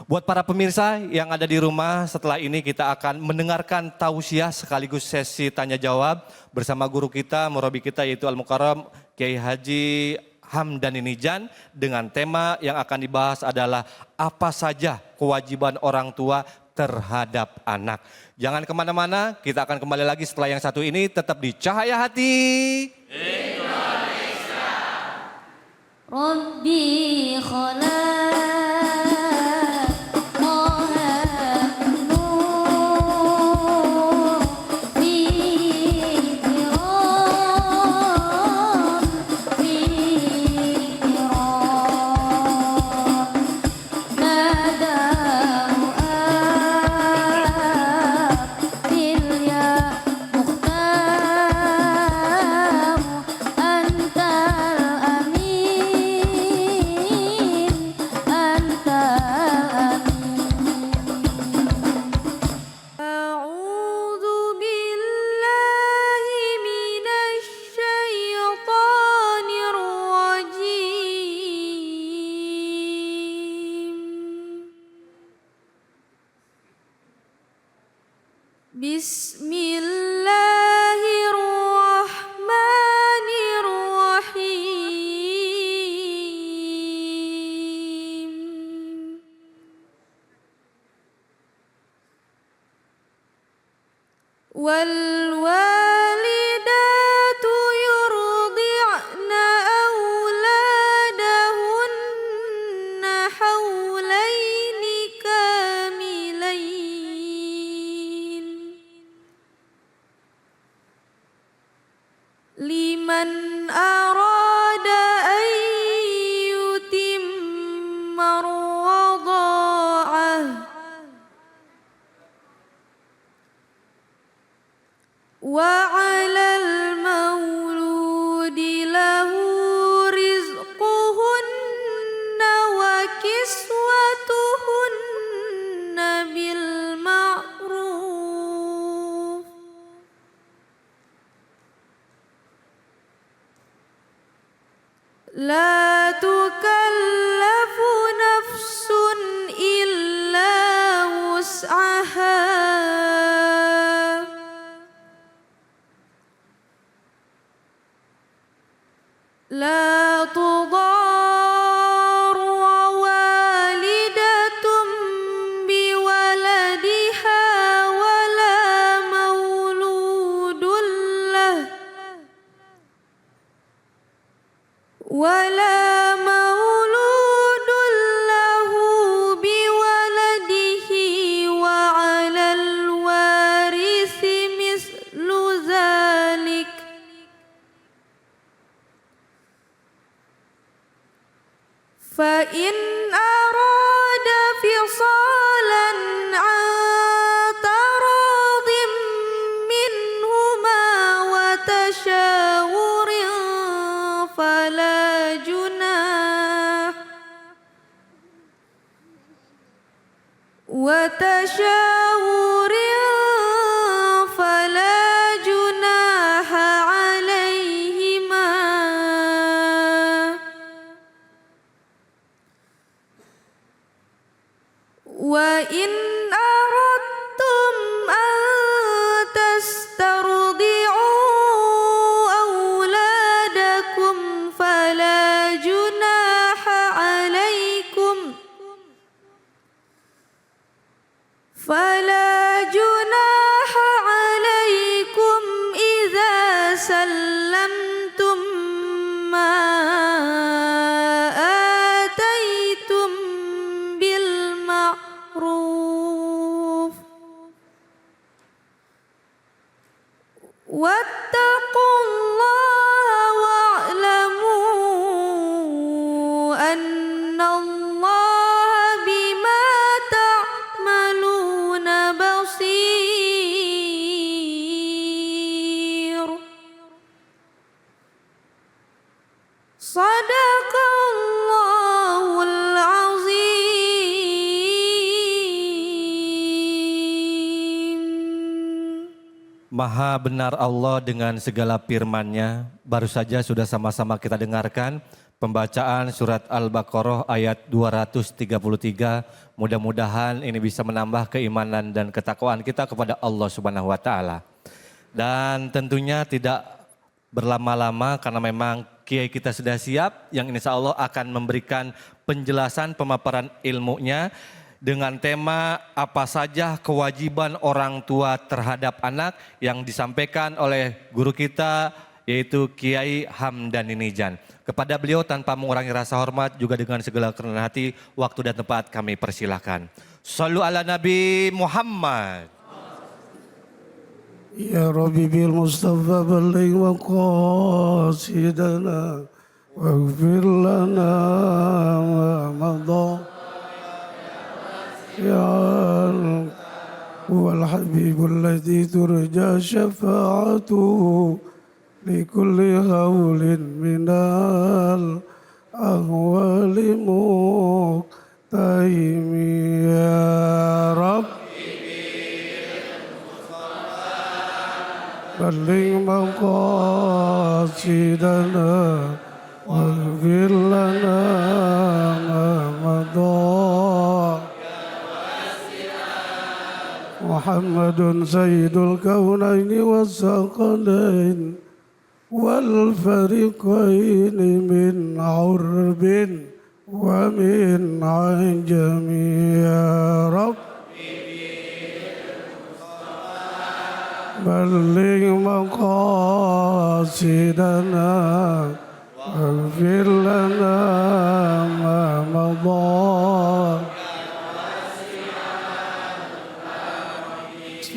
S1: Buat para pemirsa yang ada di rumah, setelah ini kita akan mendengarkan tausiah sekaligus sesi tanya jawab bersama guru kita, murabi kita yaitu Al-Mukarram Kiai Haji Hamdani Nijan, dengan tema yang akan dibahas adalah apa saja kewajiban orang tua terhadap anak. Jangan kemana-mana, kita akan kembali lagi setelah yang satu ini, tetap di Cahaya Hati
S6: Indonesia. Rabbi khalaq والوالدات يرضعن أولادهن حولين كاملين لمن أراد أن يتم الرضاعة وعلى المولود له لا تضار والدة بولدها ولا مولود له بولده وعلى الوارث مثل ذلك فإن أراد فصالا عن تراض منهما وتشاور فلا جناح عليهما وإن أردتم أن تسترضعوا أولادكم فلا جناح عليكم إذا سلمتم ما آتيتم بالمعروف واتقوا الله واعلموا أن الله بما تعملون بصير صدق الله العظيم.
S1: Maha benar Allah dengan segala firman-Nya. Baru saja sudah sama-sama kita dengarkan pembacaan surat Al-Baqarah ayat 233. Mudah-mudahan ini bisa menambah keimanan dan ketakwaan kita kepada Allah Subhanahu wa taala. Dan tentunya tidak berlama-lama karena memang kiai kita sudah siap yang insya Allah akan memberikan penjelasan pemaparan ilmunya dengan tema apa saja kewajiban orang tua terhadap anak yang disampaikan oleh guru kita yaitu Kiai Hamdani Nijan. Kepada beliau tanpa mengurangi rasa hormat juga dengan segala kerendahan hati, waktu dan tempat kami persilahkan. Shallu ala Nabi Muhammad.
S4: Ya Rabbi bil Mustafa balligh maqasidana waghfir lana ma madha ya huwal habibul ladzi turja syafa'atuhu likulli haulin minal ahwali muqtaimi ya Rabb balligh maqasidana waghfir lana ma madha Muhammadun sayyidul kaunaini wassaqalain wal fariqaini min urbin wa min ajami ya Rabb balligh maqasidana waghfir lana ma madha.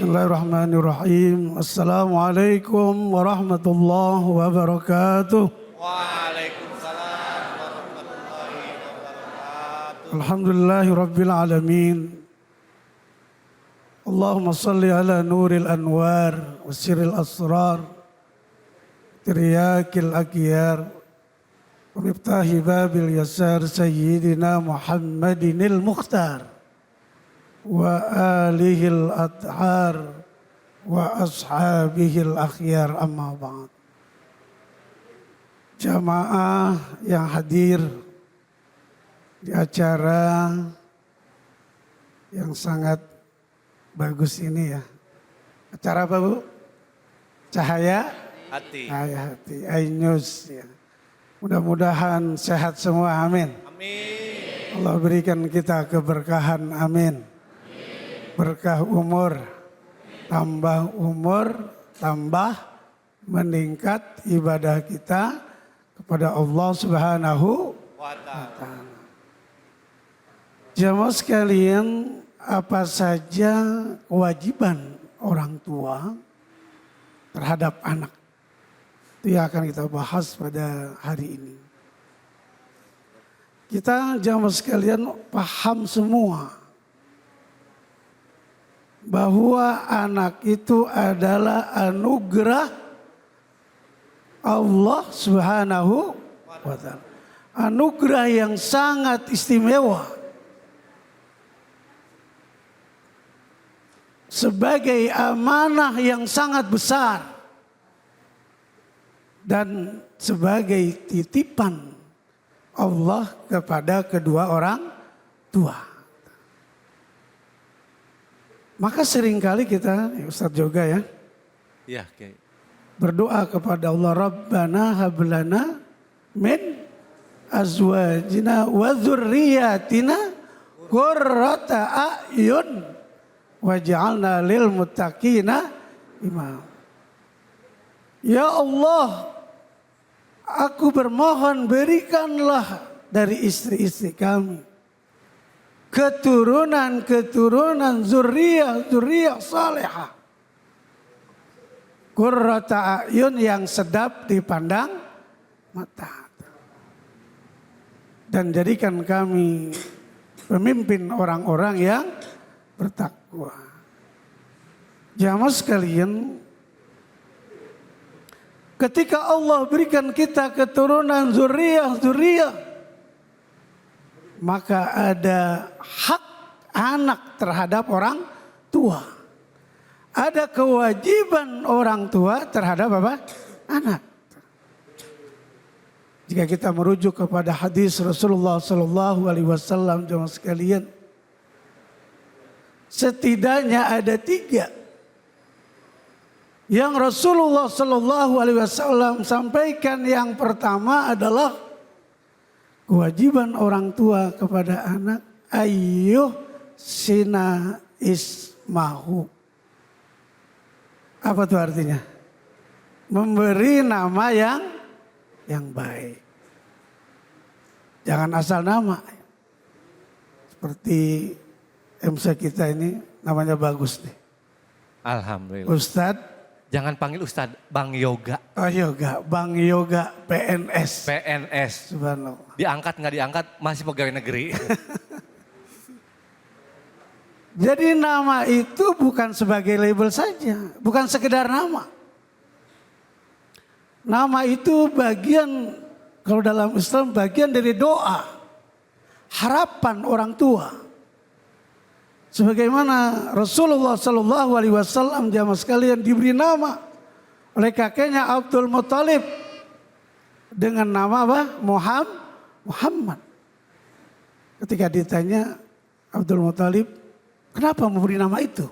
S4: Bismillahirrahmanirrahim. Assalamualaikum warahmatullahi wabarakatuh.
S1: Waalaikumsalam warahmatullahi wabarakatuh.
S4: Alhamdulillahi rabbil alamin. Allahumma salli ala nuril anwar wa sirril asrar tiryakil akhyar wa miftahi babil yasar sayyidina Muhammadinil Mukhtar wa alihil athar wa ashabihil akhyar amma ba'd. Jamaah yang hadir di acara yang sangat bagus ini ya. Acara apa Bu? Cahaya
S1: Hati.
S4: Cahaya Hati, iNews ya. Mudah-mudahan sehat semua, amin.
S1: Amin.
S4: Allah berikan kita keberkahan, amin. Berkah umur, tambah meningkat ibadah kita kepada Allah Subhanahu wa Ta'ala. Jamaah sekalian, apa saja kewajiban orang tua terhadap anak? Itu yang akan kita bahas pada hari ini. Kita jamaah sekalian paham semua bahwa anak itu adalah anugerah Allah Subhanahu wa Ta'ala. Anugerah yang sangat istimewa. Sebagai amanah yang sangat besar. Dan sebagai titipan Allah kepada kedua orang tua. Maka seringkali kita, Ustadz juga ya.
S1: Iya, Kiai.
S4: Berdoa kepada Allah, Rabbana hablana min azwajina wa dzurriyyatina qurrata a'yun waj'alna lil muttaqina imam. Ya Allah, aku bermohon berikanlah dari istri-istri kami keturunan zuriyah salihah. Qurrata a'yun yang sedap dipandang mata. Dan jadikan kami pemimpin orang-orang yang bertakwa. Jamaah sekalian, ketika Allah berikan kita keturunan zuriyah, maka ada hak anak terhadap orang tua. Ada kewajiban orang tua terhadap apa? Anak. Jika kita merujuk kepada hadis Rasulullah Sallallahu Alaihi Wasallam, jemaah sekalian, setidaknya ada 3 yang Rasulullah Sallallahu Alaihi Wasallam sampaikan. Yang pertama adalah kewajiban orang tua kepada anak, ayyuh sina ismahu. Apa itu artinya? Memberi nama yang baik. Jangan asal nama. Seperti MC kita ini namanya bagus nih.
S1: Alhamdulillah.
S4: Ustadz.
S1: Jangan panggil Ustadz, Bang Yoga.
S4: Oh Yoga, Bang Yoga PNS.
S1: PNS.
S4: Subhanallah.
S1: Diangkat nggak diangkat masih pegawai negeri.
S4: Jadi nama itu bukan sebagai label saja, bukan sekedar nama. Nama itu bagian, kalau dalam Islam bagian dari doa, harapan orang tua. Sebagaimana Rasulullah Sallallahu Alaihi Wasallam jamaah sekalian diberi nama oleh kakeknya Abdul Muthalib dengan nama apa? Muhammad. Ketika ditanya Abdul Muthalib, kenapa memberi nama itu?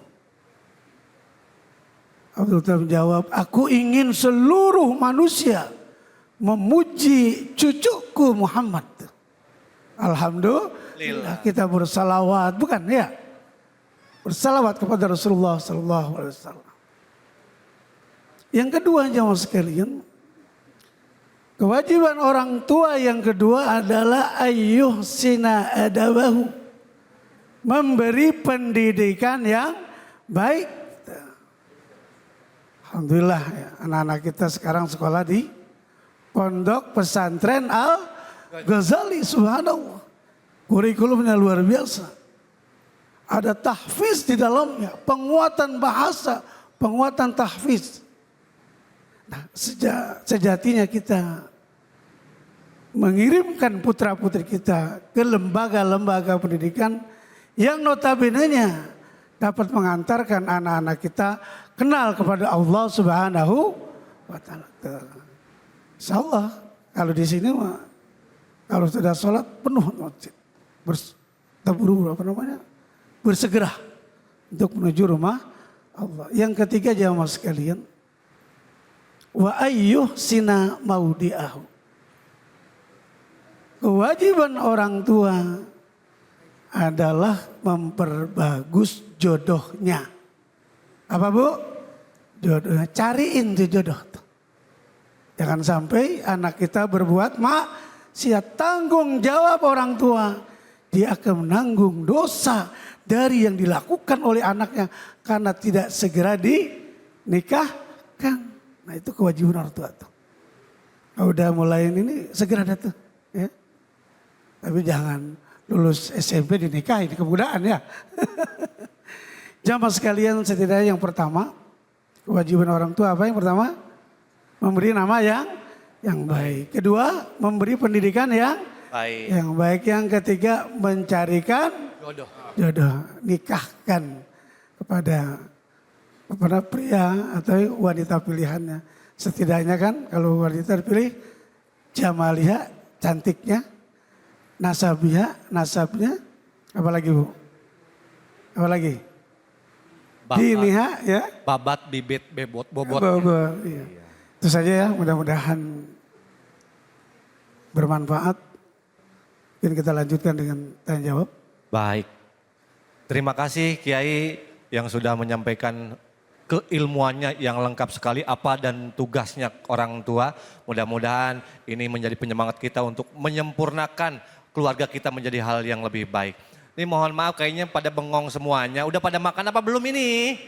S4: Abdul Muthalib menjawab, aku ingin seluruh manusia memuji cucuku Muhammad. Alhamdulillah kita bersalawat, bukan ya? Bersalawat kepada Rasulullah Sallallahu Alaihi Wasallam. Yang kedua jamaah sekalian, kewajiban orang tua yang kedua adalah ayyuh sina adabahu. Memberi pendidikan yang baik. Alhamdulillah ya, anak-anak kita sekarang sekolah di Pondok Pesantren Al-Ghazali, subhanallah. Kurikulumnya luar biasa. Ada tahfiz di dalamnya, penguatan bahasa, penguatan tahfiz. Nah, sejatinya kita mengirimkan putra-putri kita ke lembaga-lembaga pendidikan yang notabene-nya dapat mengantarkan anak-anak kita kenal kepada Allah Subhanahu wa Ta'ala. Insyaallah kalau di sini mah kalau sudah sholat penuh masjid, bersegera untuk menuju rumah Allah. Yang ketiga jamaah sekalian, wa ayyuh sina maudi'ahu. Kewajiban orang tua adalah memperbagus jodohnya. Apa Bu? Jodohnya, cariin tuh jodoh tuh. Jangan sampai anak kita berbuat maksiat, tanggung jawab orang tua. Dia akan menanggung dosa dari yang dilakukan oleh anaknya karena tidak segera dinikahkan. Nah itu kewajiban orang tua tuh. Nah, udah mulai ini segera dah tuh. Ya. Tapi jangan lulus SMP dinikahi di kemudahan ya. Jamaah sekalian, setidaknya yang pertama, kewajiban orang tua apa yang pertama? Memberi nama yang baik. Kedua, memberi pendidikan yang baik. Yang ketiga, mencarikan jodoh. Nikahkan kepada pria atau wanita pilihannya. Setidaknya kan kalau wanita dipilih, jamaliha, cantiknya, nasabnya, apalagi Bu? Apalagi? Diniha ya?
S1: Babat, bibit, bebot, bobot.
S4: Iya. Itu saja ya, mudah-mudahan bermanfaat. Mungkin kita lanjutkan dengan tanya jawab.
S1: Baik. Terima kasih Kiai yang sudah menyampaikan keilmuannya yang lengkap sekali apa dan tugasnya orang tua. Mudah-mudahan ini menjadi penyemangat kita untuk menyempurnakan keluarga kita menjadi hal yang lebih baik. Ini mohon maaf kayaknya pada bengong semuanya. Udah pada makan apa belum ini?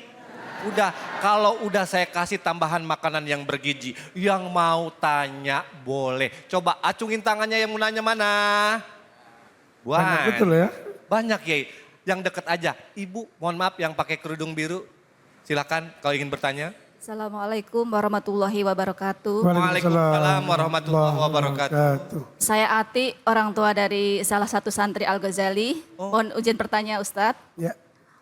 S1: Udah, kalau udah saya kasih tambahan makanan yang bergizi. Yang mau tanya boleh. Coba acungin tangannya yang mau nanya mana?
S4: Banyak betul ya.
S1: Banyak ya. Yang deket aja. Ibu mohon maaf yang pakai kerudung biru. Silakan kalau ingin bertanya.
S9: Assalamualaikum warahmatullahi wabarakatuh.
S1: Waalaikumsalam warahmatullahi wabarakatuh.
S9: Saya Ati, orang tua dari salah satu santri Al-Ghazali. Mohon izin bertanya Ustadz.
S4: Ya.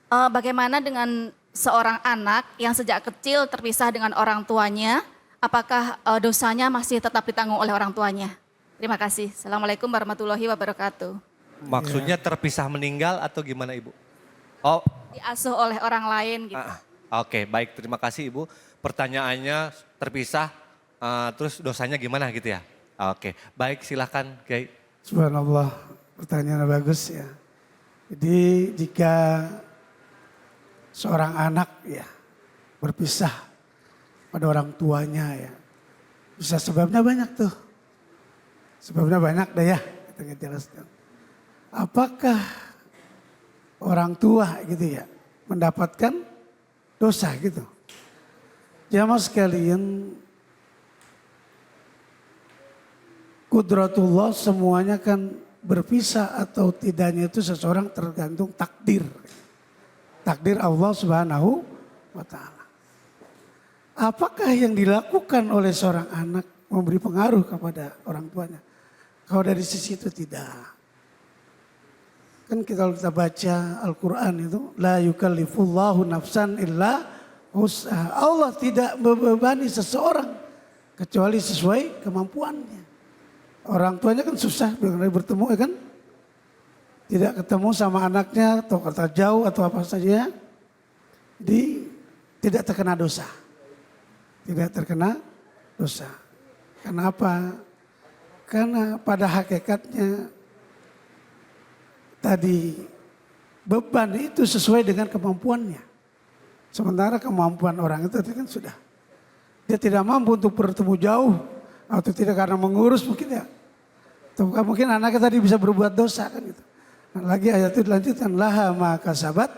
S9: Bagaimana dengan seorang anak yang sejak kecil terpisah dengan orang tuanya? Apakah dosanya masih tetap ditanggung oleh orang tuanya? Terima kasih. Assalamualaikum warahmatullahi wabarakatuh.
S1: Maksudnya terpisah meninggal atau gimana Ibu? Oh,
S9: Diasuh oleh orang lain gitu.
S1: Oke, baik, terima kasih Ibu. Pertanyaannya terpisah, terus dosanya gimana gitu ya? Oke, baik silakan Kiai.
S4: Subhanallah, pertanyaannya bagus ya. Jadi jika seorang anak ya berpisah pada orang tuanya ya, bisa sebabnya banyak tuh. Sebabnya banyak deh ya, kita jelaskan. Apakah orang tua gitu ya mendapatkan dosa gitu? Jamaah sekalian, kudratullah semuanya kan berpisah atau tidaknya itu seseorang tergantung takdir. Takdir Allah Subhanahu wa ta'ala. Apakah yang dilakukan oleh seorang anak memberi pengaruh kepada orang tuanya? Kalau dari sisi itu tidak. Kan kalau kita baca Al-Quran itu, la yukallifullahu nafsan illa usaha. Allah tidak membebani seseorang kecuali sesuai kemampuannya. Orang tuanya kan susah bertemu ya kan. Tidak ketemu sama anaknya atau kata jauh atau apa saja. Jadi tidak terkena dosa. Tidak terkena dosa. Kenapa? Karena pada hakikatnya tadi beban itu sesuai dengan kemampuannya. Sementara kemampuan orang itu kan sudah. Dia tidak mampu untuk bertemu jauh. Atau tidak karena mengurus mungkin ya. Atau mungkin anaknya tadi bisa berbuat dosa kan gitu. Nah, lagi ayat itu dilanjutkan. Laha ma kasabat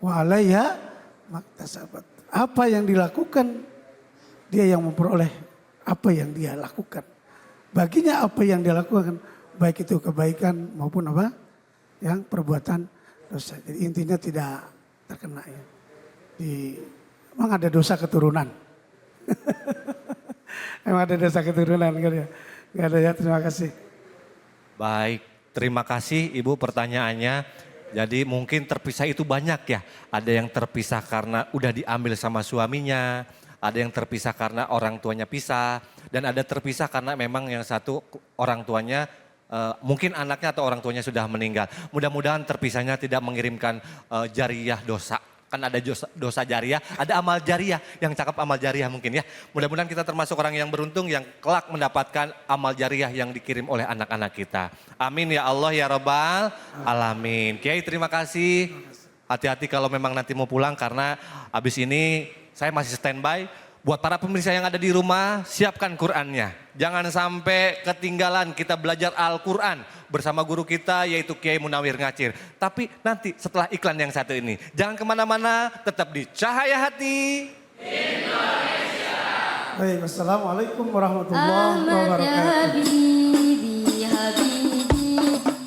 S4: wa alaiha maktasabat. Apa yang dilakukan dia yang memperoleh apa yang dia lakukan. Baginya apa yang dia lakukan. Baik itu kebaikan maupun apa. Yang perbuatan dosa. Jadi intinya tidak terkena ya. Memang ada dosa keturunan. Emang ada dosa keturunan kan ya. Gak ada ya, terima kasih.
S1: Baik, terima kasih Ibu pertanyaannya. Jadi mungkin terpisah itu banyak ya. Ada yang terpisah karena udah diambil sama suaminya. Ada yang terpisah karena orang tuanya pisah. Dan ada terpisah karena memang yang satu orang tuanya mungkin anaknya atau orang tuanya sudah meninggal. Mudah-mudahan terpisahnya tidak mengirimkan jariyah dosa Kan ada dosa jariah, ada amal jariah. Yang cakep amal jariah mungkin ya. Mudah-mudahan kita termasuk orang yang beruntung yang kelak mendapatkan amal jariah yang dikirim oleh anak-anak kita. Amin ya Allah ya Rabbal Alamin. Kiai terima kasih. Hati-hati kalau memang nanti mau pulang karena habis ini saya masih standby. Buat para pemirsa yang ada di rumah, siapkan Qur'annya. Jangan sampai ketinggalan kita belajar Al-Quran bersama guru kita yaitu Kiai Munawir Ngacir. Tapi nanti setelah iklan yang satu ini. Jangan kemana-mana, tetap di Cahaya Hati.
S4: Baik, Assalamualaikum warahmatullahi
S6: Ahmad ya
S4: wabarakatuh.
S6: Habibi, Habibi,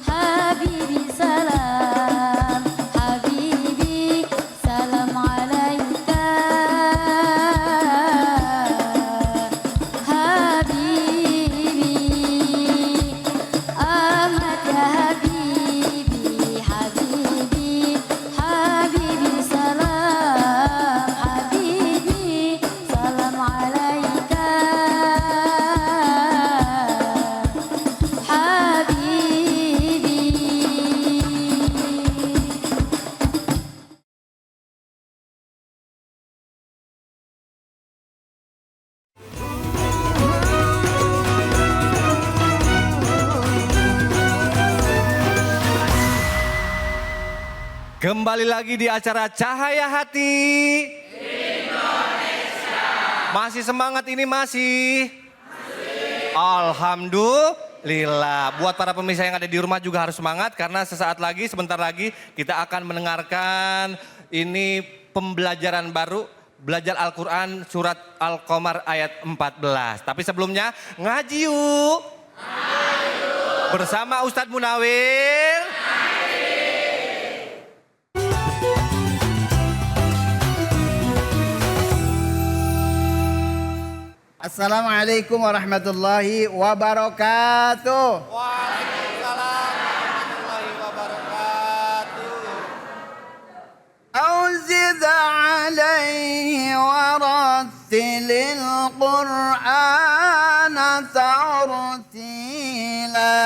S6: Habibi salam, Habibi salam alaika, Habibi, Ahmad ya Habibi, Habibi, Habibi salam, Habibi salam alaika, Habibi.
S1: Kembali lagi di acara Cahaya Hati. Indonesia. Masih semangat ini masih? Alhamdulillah. Buat para pemirsa yang ada di rumah juga harus semangat karena sesaat lagi, sebentar lagi kita akan mendengarkan ini pembelajaran baru. Belajar Al-Quran surat Al-Qamar ayat 14. Tapi sebelumnya ngaji yuk. Bersama Ustadz Munawir.
S10: Assalamualaikum warahmatullahi wabarakatuh.
S1: Waalaikumsalam warahmatullahi wabarakatuh.
S10: أوزد عليه ورتل القرآن ترتيلا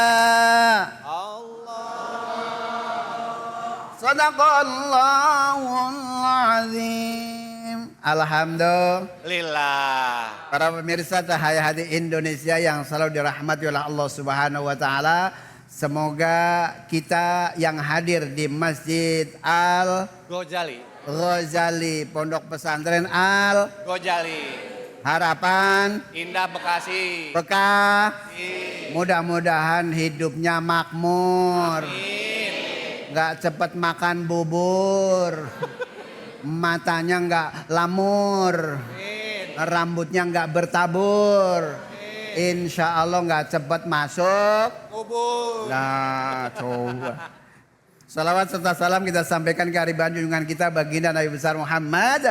S10: صدق الله العظيم.
S1: Alhamdulillah.
S10: Para pemirsa Cahaya Hati Indonesia yang selalu dirahmati oleh Allah Subhanahu wa taala, semoga kita yang hadir di Masjid Al Ghazali, Pondok Pesantren Al
S1: Ghazali,
S10: Harapan
S1: Indah Bekasi,
S10: mudah-mudahan hidupnya makmur, nggak cepat makan bubur, matanya nggak lamur, rambutnya nggak bertabur, insya Allah nggak cepat masuk kubur. Nah, coba. Salawat serta salam kita sampaikan ke hariban junjungan kita baginda Nabi besar Muhammad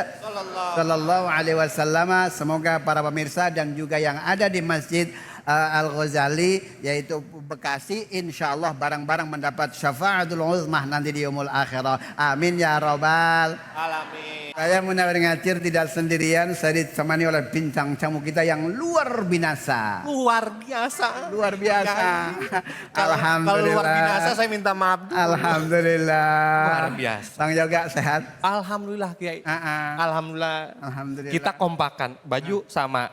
S10: Sallallahu Alaihi Wasallam. Semoga para pemirsa dan juga yang ada di Masjid Al Ghazali yaitu Bekasi, insya Allah barang-barang mendapat syafaatul uzmah nanti di yaumul akhirah. Amin ya robbal
S1: alamin.
S10: Saya Munawir Ngacir tidak sendirian, saya ditemani oleh bintang tamu kita yang luar biasa.
S1: Luar biasa.
S10: Luar biasa.
S1: Kalau luar biasa saya minta maaf dulu.
S10: Alhamdulillah.
S1: Luar biasa.
S10: Bang Yoga sehat?
S1: Alhamdulillah Kiai. Alhamdulillah.
S10: Alhamdulillah.
S1: Kita kompakan, baju sama,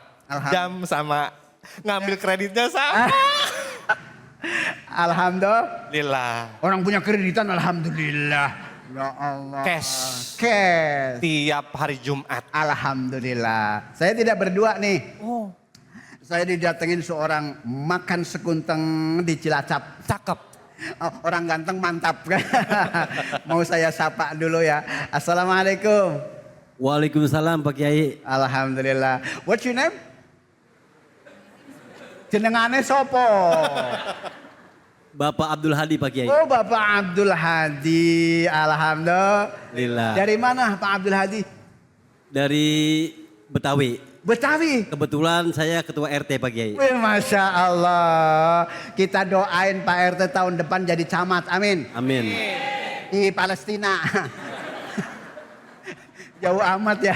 S1: jam sama, ngambil kreditnya sama.
S10: Alhamdulillah. Orang punya kreditan alhamdulillah. Ya Allah.
S1: Cash.
S10: Tiap
S1: hari Jumat.
S10: Alhamdulillah. Saya tidak berdua nih. Saya didatengin seorang makan sekunteng di Cilacap.
S1: Cakep.
S10: Orang ganteng mantap. Mau saya sapa dulu ya. Assalamualaikum.
S11: Waalaikumsalam Pak Kiai.
S10: Alhamdulillah. What's your name? Jenengane sopo?
S11: Bapak Abdul Hadi Pak Kiai.
S10: Oh Bapak Abdul Hadi. Alhamdulillah. Dari mana Pak Abdul Hadi?
S11: Dari Betawi.
S10: Betawi?
S11: Kebetulan saya ketua RT Pak Kiai.
S10: Wih, Masya Allah. Kita doain Pak RT tahun depan jadi camat. Amin.
S11: Amin.
S10: Di Palestina. Jauh amat ya.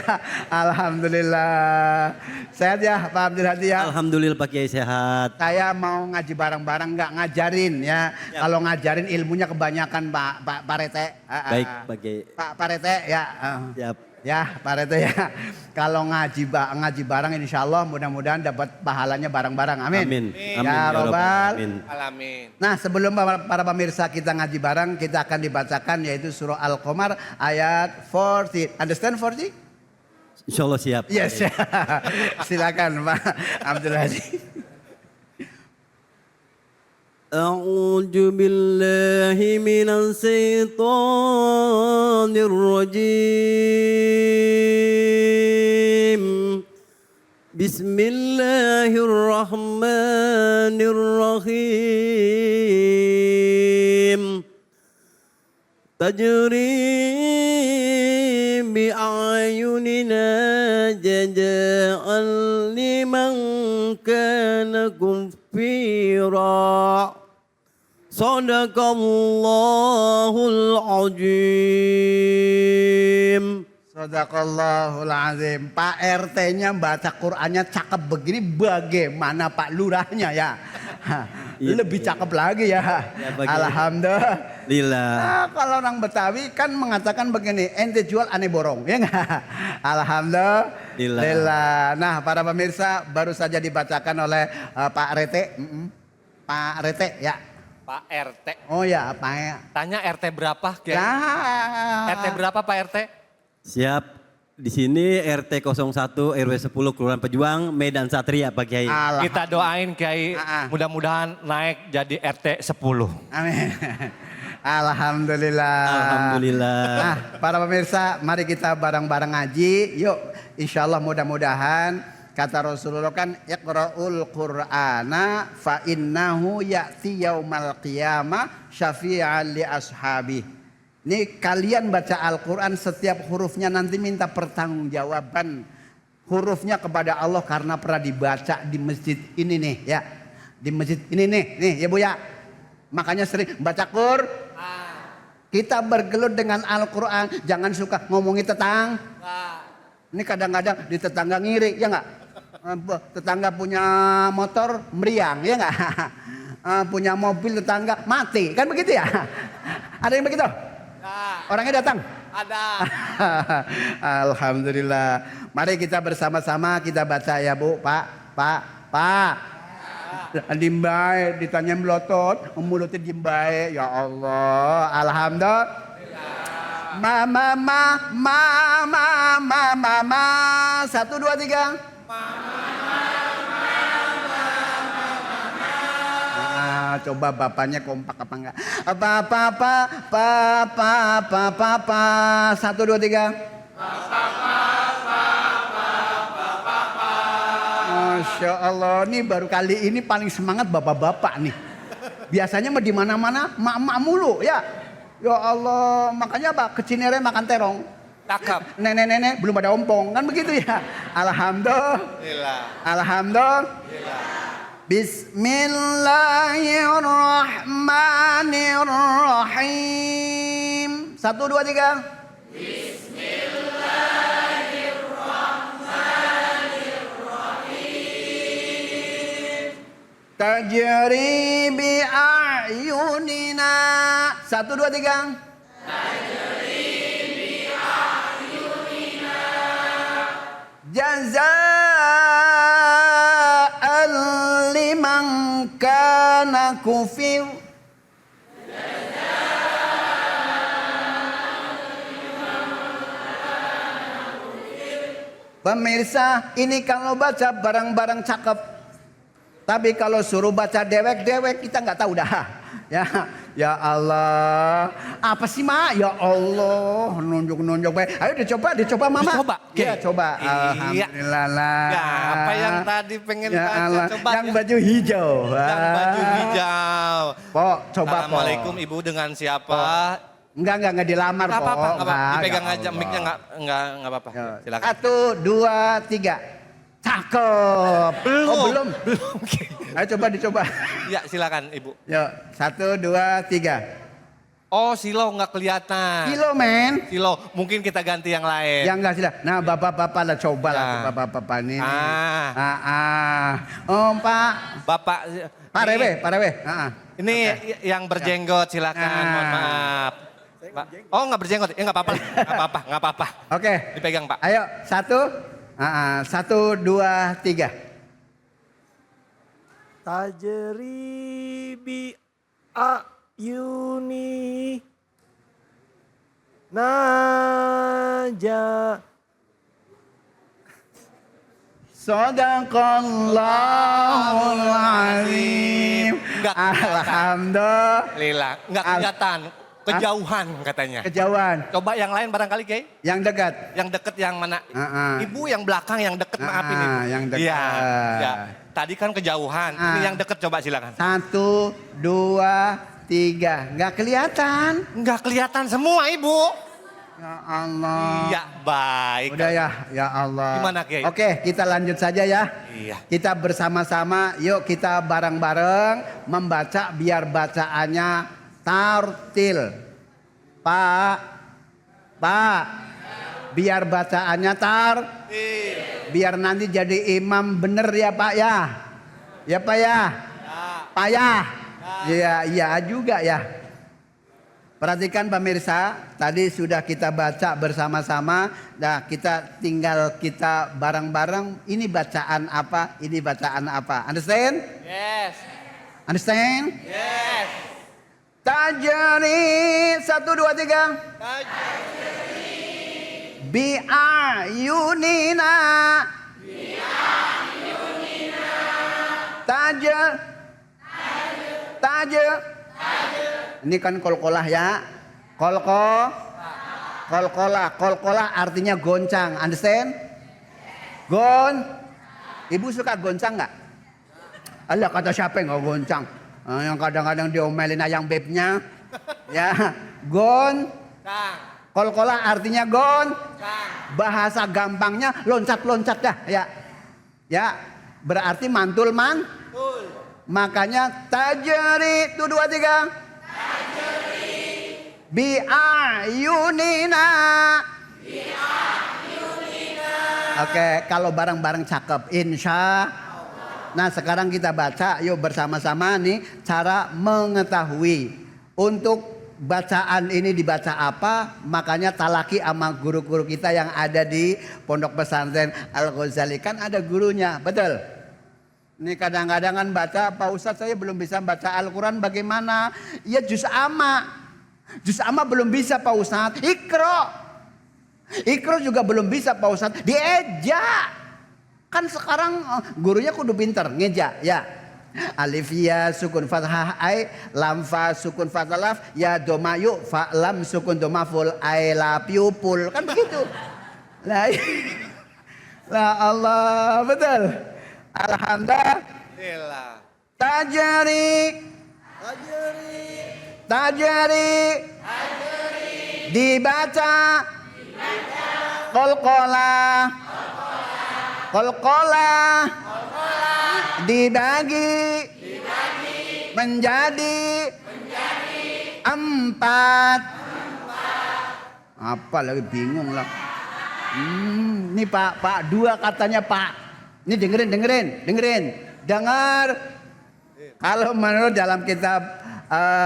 S10: Alhamdulillah. Sehat ya Pak Abdul Hadi ya.
S11: Alhamdulillah Pak Kiai sehat.
S10: Saya mau ngaji bareng-bareng nggak ngajarin ya. Kalau ngajarin ilmunya kebanyakan Pak Rete.
S11: Baik Pak Kiai.
S10: Pak Rete ya.
S11: Siap.
S10: Ya Pak Rete ya. Kalau ngaji bareng insya Allah mudah-mudahan dapat pahalanya bareng-bareng. Amin.
S11: Amin. Amin.
S10: Ya Robbal.
S11: Amin.
S1: Alamin.
S10: Nah sebelum para pemirsa kita ngaji bareng kita akan dibacakan yaitu surah Al-Qamar ayat 40. Understand 40?
S11: Insya Allah siap.
S10: Yes. Silakan Pak Abdul Hadi.
S11: أعوذ بالله من الشيطان الرجيم بسم الله الرحمن الرحيم تجري بأعيننا جزاء لمن كان كفيرا Sadaqallahul azim.
S10: Sadaqallahul azim. Pak RT-nya baca Qur'annya cakep begini, bagaimana Pak Lurahnya ya? Lebih cakep lagi ya. Alhamdulillah. Nah, kalau orang Betawi kan mengatakan begini, ente jual aneh borong, ya enggak? Alhamdulillah. Nah, para pemirsa baru saja dibacakan oleh Pak RT. Pak RT ya.
S1: Pak RT.
S10: Oh ya, Pak.
S1: Tanya RT berapa? Kiai?
S10: Ya.
S1: RT berapa Pak RT?
S11: Siap. Di sini RT 01 RW 10 Kelurahan Pejuang Medan Satria Pak Kiai.
S1: Kita doain Kiai mudah-mudahan naik jadi RT 10.
S10: Amin. Alhamdulillah.
S11: Alhamdulillah.
S10: Nah, para pemirsa, mari kita bareng-bareng ngaji. Yuk, insya Allah mudah-mudahan. Kata Rasulullah kan, Iqra'ul Qur'ana fa innahu ya'ti yaumal qiyamah syafi'an li ashabi. Ini kalian baca Al-Quran setiap hurufnya nanti minta pertanggungjawaban hurufnya kepada Allah karena pernah dibaca di masjid ini nih ya. Di masjid ini nih ya Bu ya. Makanya sering baca Qur'an. Kita bergelut dengan Al-Quran, jangan suka ngomongin tetangga. Ini kadang-kadang di tetangga ngiri ya enggak? Tetangga punya motor meriang ya enggak? Punya mobil tetangga mati kan begitu ya? Ada yang begitu? Orangnya datang?
S1: Ada.
S10: Alhamdulillah. Mari kita bersama-sama kita baca ya Bu, Pak. Dimbae ditanya melotot, mulutnya dimbae ya Allah. Alhamdulillah. Mama. 1 2 3. Coba bapaknya kompak apa enggak? Papa. 1 2 3. Masya Allah, nih baru kali ini paling semangat bapak-bapak nih. Biasanya mah di mana-mana mak-mak mulu ya. Ya Allah, makanya apa? Kecinere makan terong.
S1: Cakep.
S10: Nenek-nenek belum ada ompong kan begitu ya. Alhamdulillah. Bismillahirrahmanirrahim. 1 2 3. Bismillahirrahmanirrahim. Tajri bi a'yunina. 1 2 3. Jazaan liman kana kufir. Pemirsa, ini kalau baca barang-barang cakep. Tapi kalau suruh baca dewek-dewek kita nggak tahu dah. Ya Allah. Apa sih Mak? Ya Allah, nunjuk-nunjuk baik. Ayo dicoba Mama.
S1: Dicoba.
S10: Ya, coba.
S1: Iya.
S10: Alhamdulillah lah.
S1: Ya, apa yang tadi pengen
S10: Ya
S1: baca
S10: Allah.
S1: coba.
S10: Yang baju hijau.
S1: Yang baju hijau.
S10: Pok, coba Pok.
S1: Assalamualaikum Ibu dengan siapa?
S10: Enggak dilamar
S1: Enggak
S10: Pok.
S1: apa-apa, enggak apa-apa.
S10: Enggak,
S1: Dipegang
S10: ya
S1: aja
S10: Allah.
S1: mic-nya enggak apa-apa. Silakan.
S10: 1 2 3. Cakep. Belum. Ayo coba dicoba.
S1: Ya, silakan Ibu.
S10: Yuk, 1 2 3.
S1: Oh silo nggak kelihatan.
S10: Kilo men.
S1: Silo, mungkin kita ganti yang lain.
S10: Yang enggak sila. Nah bapak-bapak lah coba lah
S1: Ya.
S10: bapak-bapak ini.
S1: Ah.
S10: Oh Pak.
S1: Bapak.
S10: Pak Rewe, Pak Rewe.
S1: Ini yang berjenggot silakan, mohon maaf. Oh nggak berjenggot, ya nggak apa-apa, nggak apa-apa.
S10: Oke.
S1: Dipegang Pak.
S10: Ayo 1, 1, 2, 3.
S12: Tajribi ayuni naja.
S10: Sadaqallahul azim.
S1: Alhamdulillah, nggak kelihatan, kejauhan katanya.
S10: Kejauhan.
S1: Coba yang lain barangkali Kiai.
S10: Yang dekat.
S1: Yang deket yang mana? Ibu yang belakang yang deket maafin Ibu.
S10: Yang dekat.
S1: Iya. Ya. Tadi kan kejauhan, ini yang deket coba silakan.
S10: 1, 2, 3. Nggak kelihatan.
S1: Nggak kelihatan semua Ibu.
S10: Ya Allah.
S1: Iya baik.
S10: Udah ya Allah.
S1: Gimana Kiai?
S10: Oke kita lanjut saja ya.
S1: Iya.
S10: Kita bersama-sama yuk kita bareng-bareng membaca biar bacaannya tartil. Pak. Biar bacaannya tartil. Biar nanti jadi imam bener ya Pak ya. Ya Pak ya. Pak ya. Iya juga ya. Perhatikan pemirsa, tadi sudah kita baca bersama-sama. Nah kita tinggal kita bareng-bareng. Ini bacaan apa? Ini bacaan apa? Understand?
S1: Yes.
S10: Understand?
S1: Yes.
S10: Tajri 1, 2, 3. Bi'ayunina. Tajr. Ini kan kolkolah ya. Kolkolah artinya goncang. Understand? Ibu suka goncang nggak? Alah kata siapa yang nggak goncang? Yang kadang-kadang diomelin ayang bebnya. Ya, kolkolah artinya bahasa gampangnya loncat-loncat dah. Ya, berarti mantul. Makanya tajri 1, 2, 3. Bi'ayunina. Oke, kalau bareng-bareng cakep, insya. Nah sekarang kita baca, yuk bersama-sama nih cara mengetahui untuk bacaan ini dibaca apa. Makanya talaki sama guru-guru kita yang ada di Pondok Pesantren Al-Ghazali kan ada gurunya, betul? Ini kadang-kadang kan baca, Pak Ustadz saya belum bisa baca Al-Quran bagaimana? Ya juz amma belum bisa Pak Ustadz. Ikro juga belum bisa Pak Ustadz. Dieja. Kan sekarang gurunya kudu pinter ngeja ya. Alif ya sukun fathah ai, lam fa sukun fathah laf, ya doma yu fa lam sukun doma full ai la pupul. Kan begitu. Lah Allah, betul. Alhamdulillah. Tajri. Dibaca. Kolkolah. Dibagi. Menjadi. 4. Apa lagi bingung lah. Ini Pak 2 katanya Pak. Ini dengerin. Dengar. Kalau menurut dalam kitab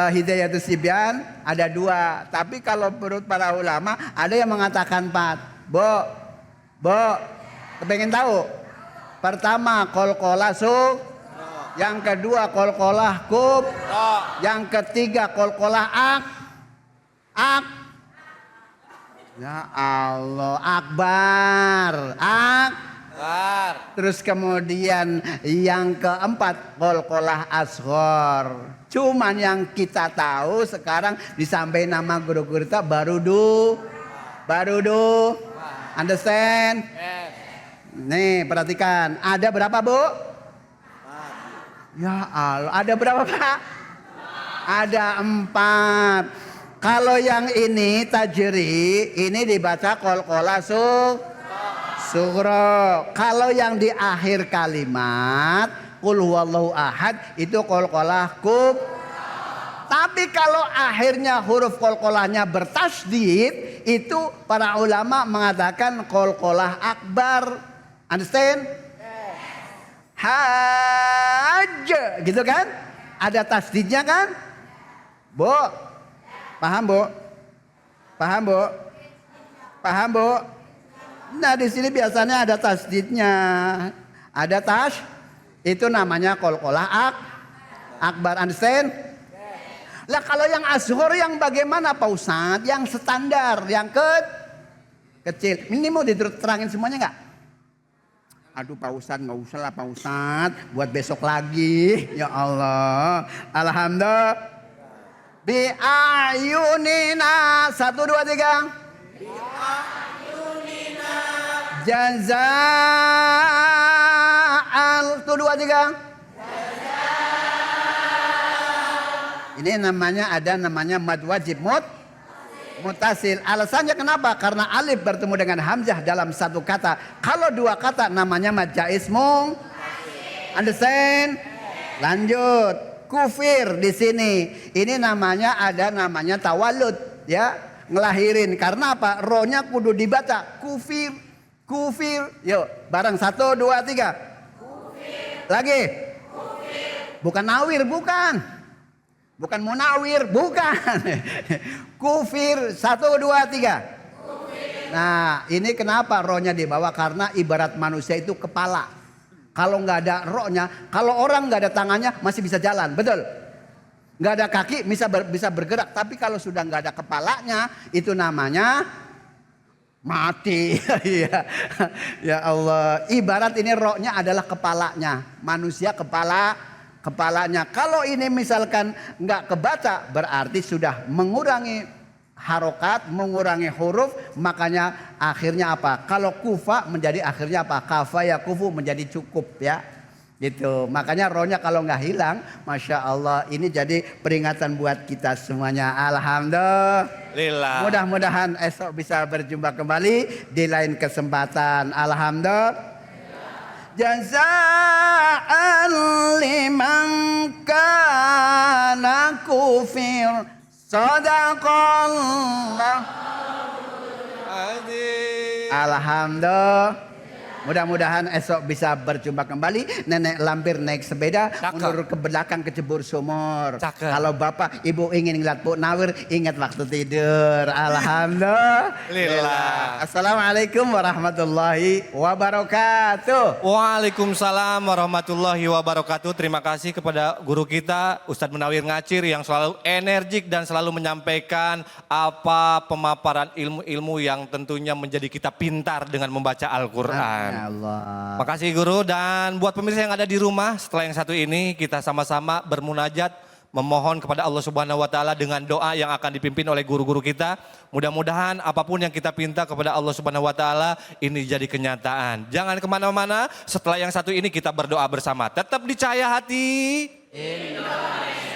S10: Hidayatus Sibyan ada 2. Tapi kalau menurut para ulama ada yang mengatakan 4. Bo, pengen tahu? Pertama kolkolah suk. Yang kedua kolkolah kub. Yang ketiga kolkolah ak. Ya Allah, akbar. Terus kemudian yang keempat kolkolah ashor. Cuman yang kita tahu sekarang disampaikan nama guru-guru kita barudu. Understand? Nih perhatikan, ada berapa Bu? Ya Allah, ada berapa Pak? Ada 4. Kalau yang ini tajri, ini dibaca kolkolah sugro. Kalau yang di akhir kalimat Qul huwallahu ahad itu kolkolah kub. Tapi Tapi kalau akhirnya huruf qalqalahnya bertasydid, itu para ulama mengatakan qalqalah akbar. Understand? Hajj, gitu kan? Ada tasdidnya kan? Bu, paham bu? Paham bu? Paham bu? Nah di sini biasanya ada tasdidnya, ada itu namanya qalqalah akbar. Understand? Lah kalau yang ashor yang bagaimana Pak Ustadz? Yang standar, yang kecil. Ini mau diterangin semuanya nggak? Aduh Pak Ustadz, nggak usah lah Pak Ustadz, buat besok lagi. Ya Allah, alhamdulillah. Bi ayunina, 1, 2, 3. Bi ayunina. Jazaan, 1, 2, 3. Ini namanya mad wajib mutasil. Alasannya kenapa? Karena alif bertemu dengan hamzah dalam satu kata. Kalau 2 kata namanya mad jaiz Understand? Lanjut. Kufir di sini. Ini namanya tawalud, ya, ngelahirin. Karena apa? Rohnya kudu dibaca. Kufir. Yuk, bareng 1, 2, 3. Kufir. Lagi. Kufir. Bukan nawir, bukan. Bukan munawir, bukan. Kufir, 1, 2, 3. Kufir. Nah ini kenapa rohnya dibawa? Karena ibarat manusia itu kepala. Kalau nggak ada rohnya, kalau orang nggak ada tangannya masih bisa jalan, betul? Nggak ada kaki bisa bergerak. Tapi kalau sudah nggak ada kepalanya, itu namanya mati. Ya Allah, ibarat ini rohnya adalah kepalanya. Manusia kepalanya. Kalau ini misalkan nggak kebaca, berarti sudah mengurangi harokat, mengurangi huruf. Makanya akhirnya apa? Kalau kufa menjadi akhirnya apa? Kafa ya kufu menjadi cukup, ya. Gitu. Makanya rohnya kalau nggak hilang, masya Allah, ini jadi peringatan buat kita semuanya. Alhamdulillah. Mudah-mudahan esok bisa berjumpa kembali di lain kesempatan. Alhamdulillah. Jazaan liman kana kufir. Sadaqallah. Alhamdulillah. Mudah-mudahan esok bisa berjumpa kembali. Nenek lampir naik sepeda, mundur ke belakang kecebur sumur. Kalau bapak ibu ingin ngeliat Bu Nawir, ingat waktu tidur. Alhamdulillah. Assalamualaikum warahmatullahi wabarakatuh.
S1: Waalaikumsalam warahmatullahi wabarakatuh. Terima kasih kepada guru kita Ustadz Munawir Ngacir yang selalu energik dan selalu menyampaikan apa pemaparan ilmu-ilmu yang tentunya menjadi kita pintar dengan membaca Al-Quran.
S10: Allah.
S1: Makasih guru, dan buat pemirsa yang ada di rumah, setelah yang satu ini kita sama-sama bermunajat memohon kepada Allah Subhanahu wa taala dengan doa yang akan dipimpin oleh guru-guru kita. Mudah-mudahan apapun yang kita pinta kepada Allah Subhanahu wa taala ini jadi kenyataan. Jangan kemana-mana, setelah yang satu ini kita berdoa bersama. Tetap di Cahaya Hati Indonesia.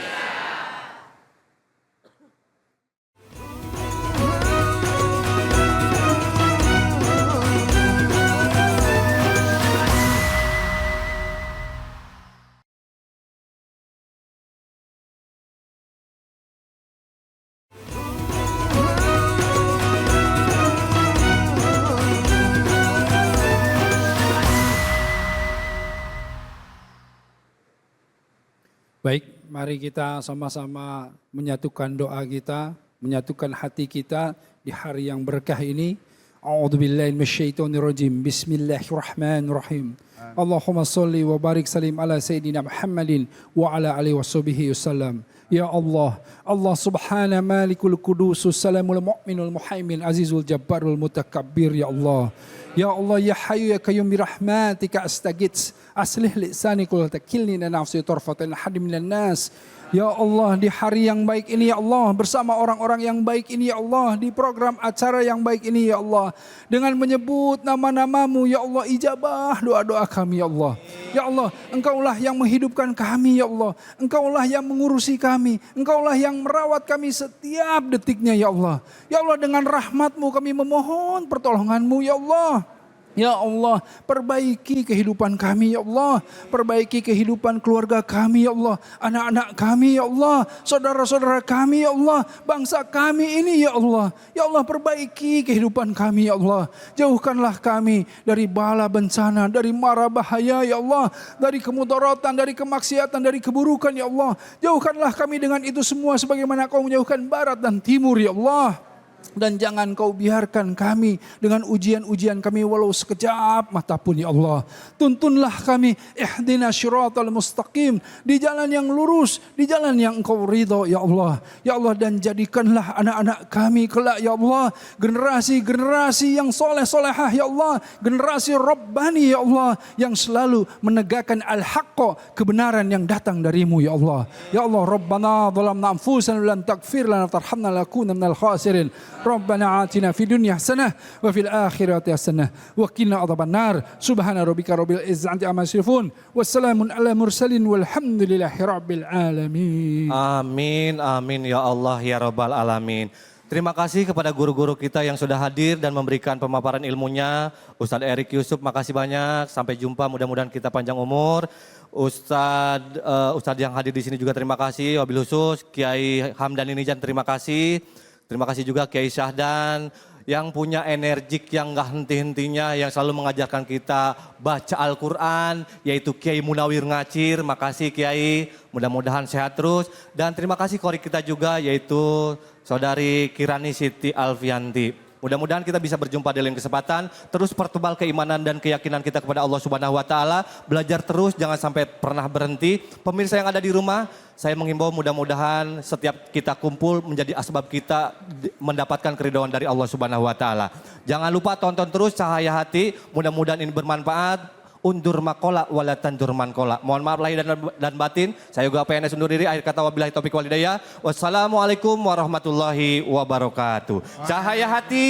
S2: Baik, mari kita sama-sama menyatukan doa kita, menyatukan hati kita di hari yang berkah ini. A'udzubillahi minasyaitonirrajim. Bismillahirrahmanirrahim. Allahumma sholli wa barik salim ala sayyidina Muhammadin wa ala alihi washabihi wasallam. Ya Allah, Allah subhana malikul kudusus salamul mu'minul muhaimin azizul jabbarul mutakabbir. Ya Allah, ya Allah, ya hayyu ya qayyum bi rahmatika astagits aslih lisani kul takilni nafsi tarfatan hadim minan nas. Ya Allah, di hari yang baik ini ya Allah, bersama orang-orang yang baik ini ya Allah, di program acara yang baik ini ya Allah, dengan menyebut nama-namamu ya Allah, ijabah doa-doa kami ya Allah. Ya Allah, Engkaulah yang menghidupkan kami ya Allah, Engkaulah yang mengurusi kami, Engkaulah yang merawat kami setiap detiknya ya Allah. Ya Allah, dengan rahmat-Mu kami memohon pertolongan-Mu ya Allah. Ya Allah, perbaiki kehidupan kami ya Allah. Perbaiki kehidupan keluarga kami ya Allah. Anak-anak kami ya Allah. Saudara-saudara kami ya Allah. Bangsa kami ini ya Allah. Ya Allah, perbaiki kehidupan kami ya Allah. Jauhkanlah kami dari bala bencana, dari mara bahaya ya Allah. Dari kemudaratan, dari kemaksiatan, dari keburukan ya Allah. Jauhkanlah kami dengan itu semua sebagaimana Kau menjauhkan barat dan timur ya Allah. Dan jangan Kau biarkan kami dengan ujian-ujian kami walau sekejap mata pun ya Allah. Tuntunlah kami ihdina syiratal mustaqim, di jalan yang lurus, di jalan yang Engkau ridho ya Allah. Ya Allah, dan jadikanlah anak-anak kami kelak ya Allah generasi-generasi yang soleh-solehah ya Allah. Generasi Rabbani ya Allah, yang selalu menegakkan al-haqqa, kebenaran yang datang darimu ya Allah. Ya Allah, Rabbana zalamna anfusana wa lam taghfir lana tarhamna lakuna minal khasirin. Rabbana atina fid dunya hasanah wa fil akhirati hasanah wa qina adzabannar. Subhana rabbika rabbil izzati amma yasifun. Wassalamun ala mursalin walhamdulillahi rabbil alamin.
S1: Amin, amin ya Allah ya Rabbal alamin. Terima kasih kepada guru-guru kita yang sudah hadir dan memberikan pemaparan ilmunya. Ustadz Erik Yusuf, makasih banyak. Sampai jumpa, mudah-mudahan kita panjang umur. Ustadz yang hadir di sini juga terima kasih. Wabil khusus Kiai Hamdan Inijan, terima kasih. Terima kasih juga Kiai Syahdan yang punya energik yang gak henti-hentinya, yang selalu mengajarkan kita baca Al-Quran, yaitu Kiai Munawir Ngacir. Makasih Kiai, mudah-mudahan sehat terus. Dan terima kasih kori kita juga, yaitu Saudari Kirani Siti Alfianti. Mudah-mudahan kita bisa berjumpa di lain kesempatan. Terus pertebal keimanan dan keyakinan kita kepada Allah Subhanahu wa Ta'ala. Belajar terus, jangan sampai pernah berhenti. Pemirsa yang ada di rumah, saya menghimbau mudah-mudahan setiap kita kumpul menjadi asbab kita mendapatkan keridhaan dari Allah Subhanahu wa Ta'ala. Jangan lupa tonton terus Cahaya Hati. Mudah-mudahan ini bermanfaat. Undur makola wala tandur mankola. Mohon maaf lahir dan batin. Saya juga PNS undur diri. Akhir kata wabillahi taufiq walhidayah. Wassalamualaikum warahmatullahi wabarakatuh. Cahaya Hati.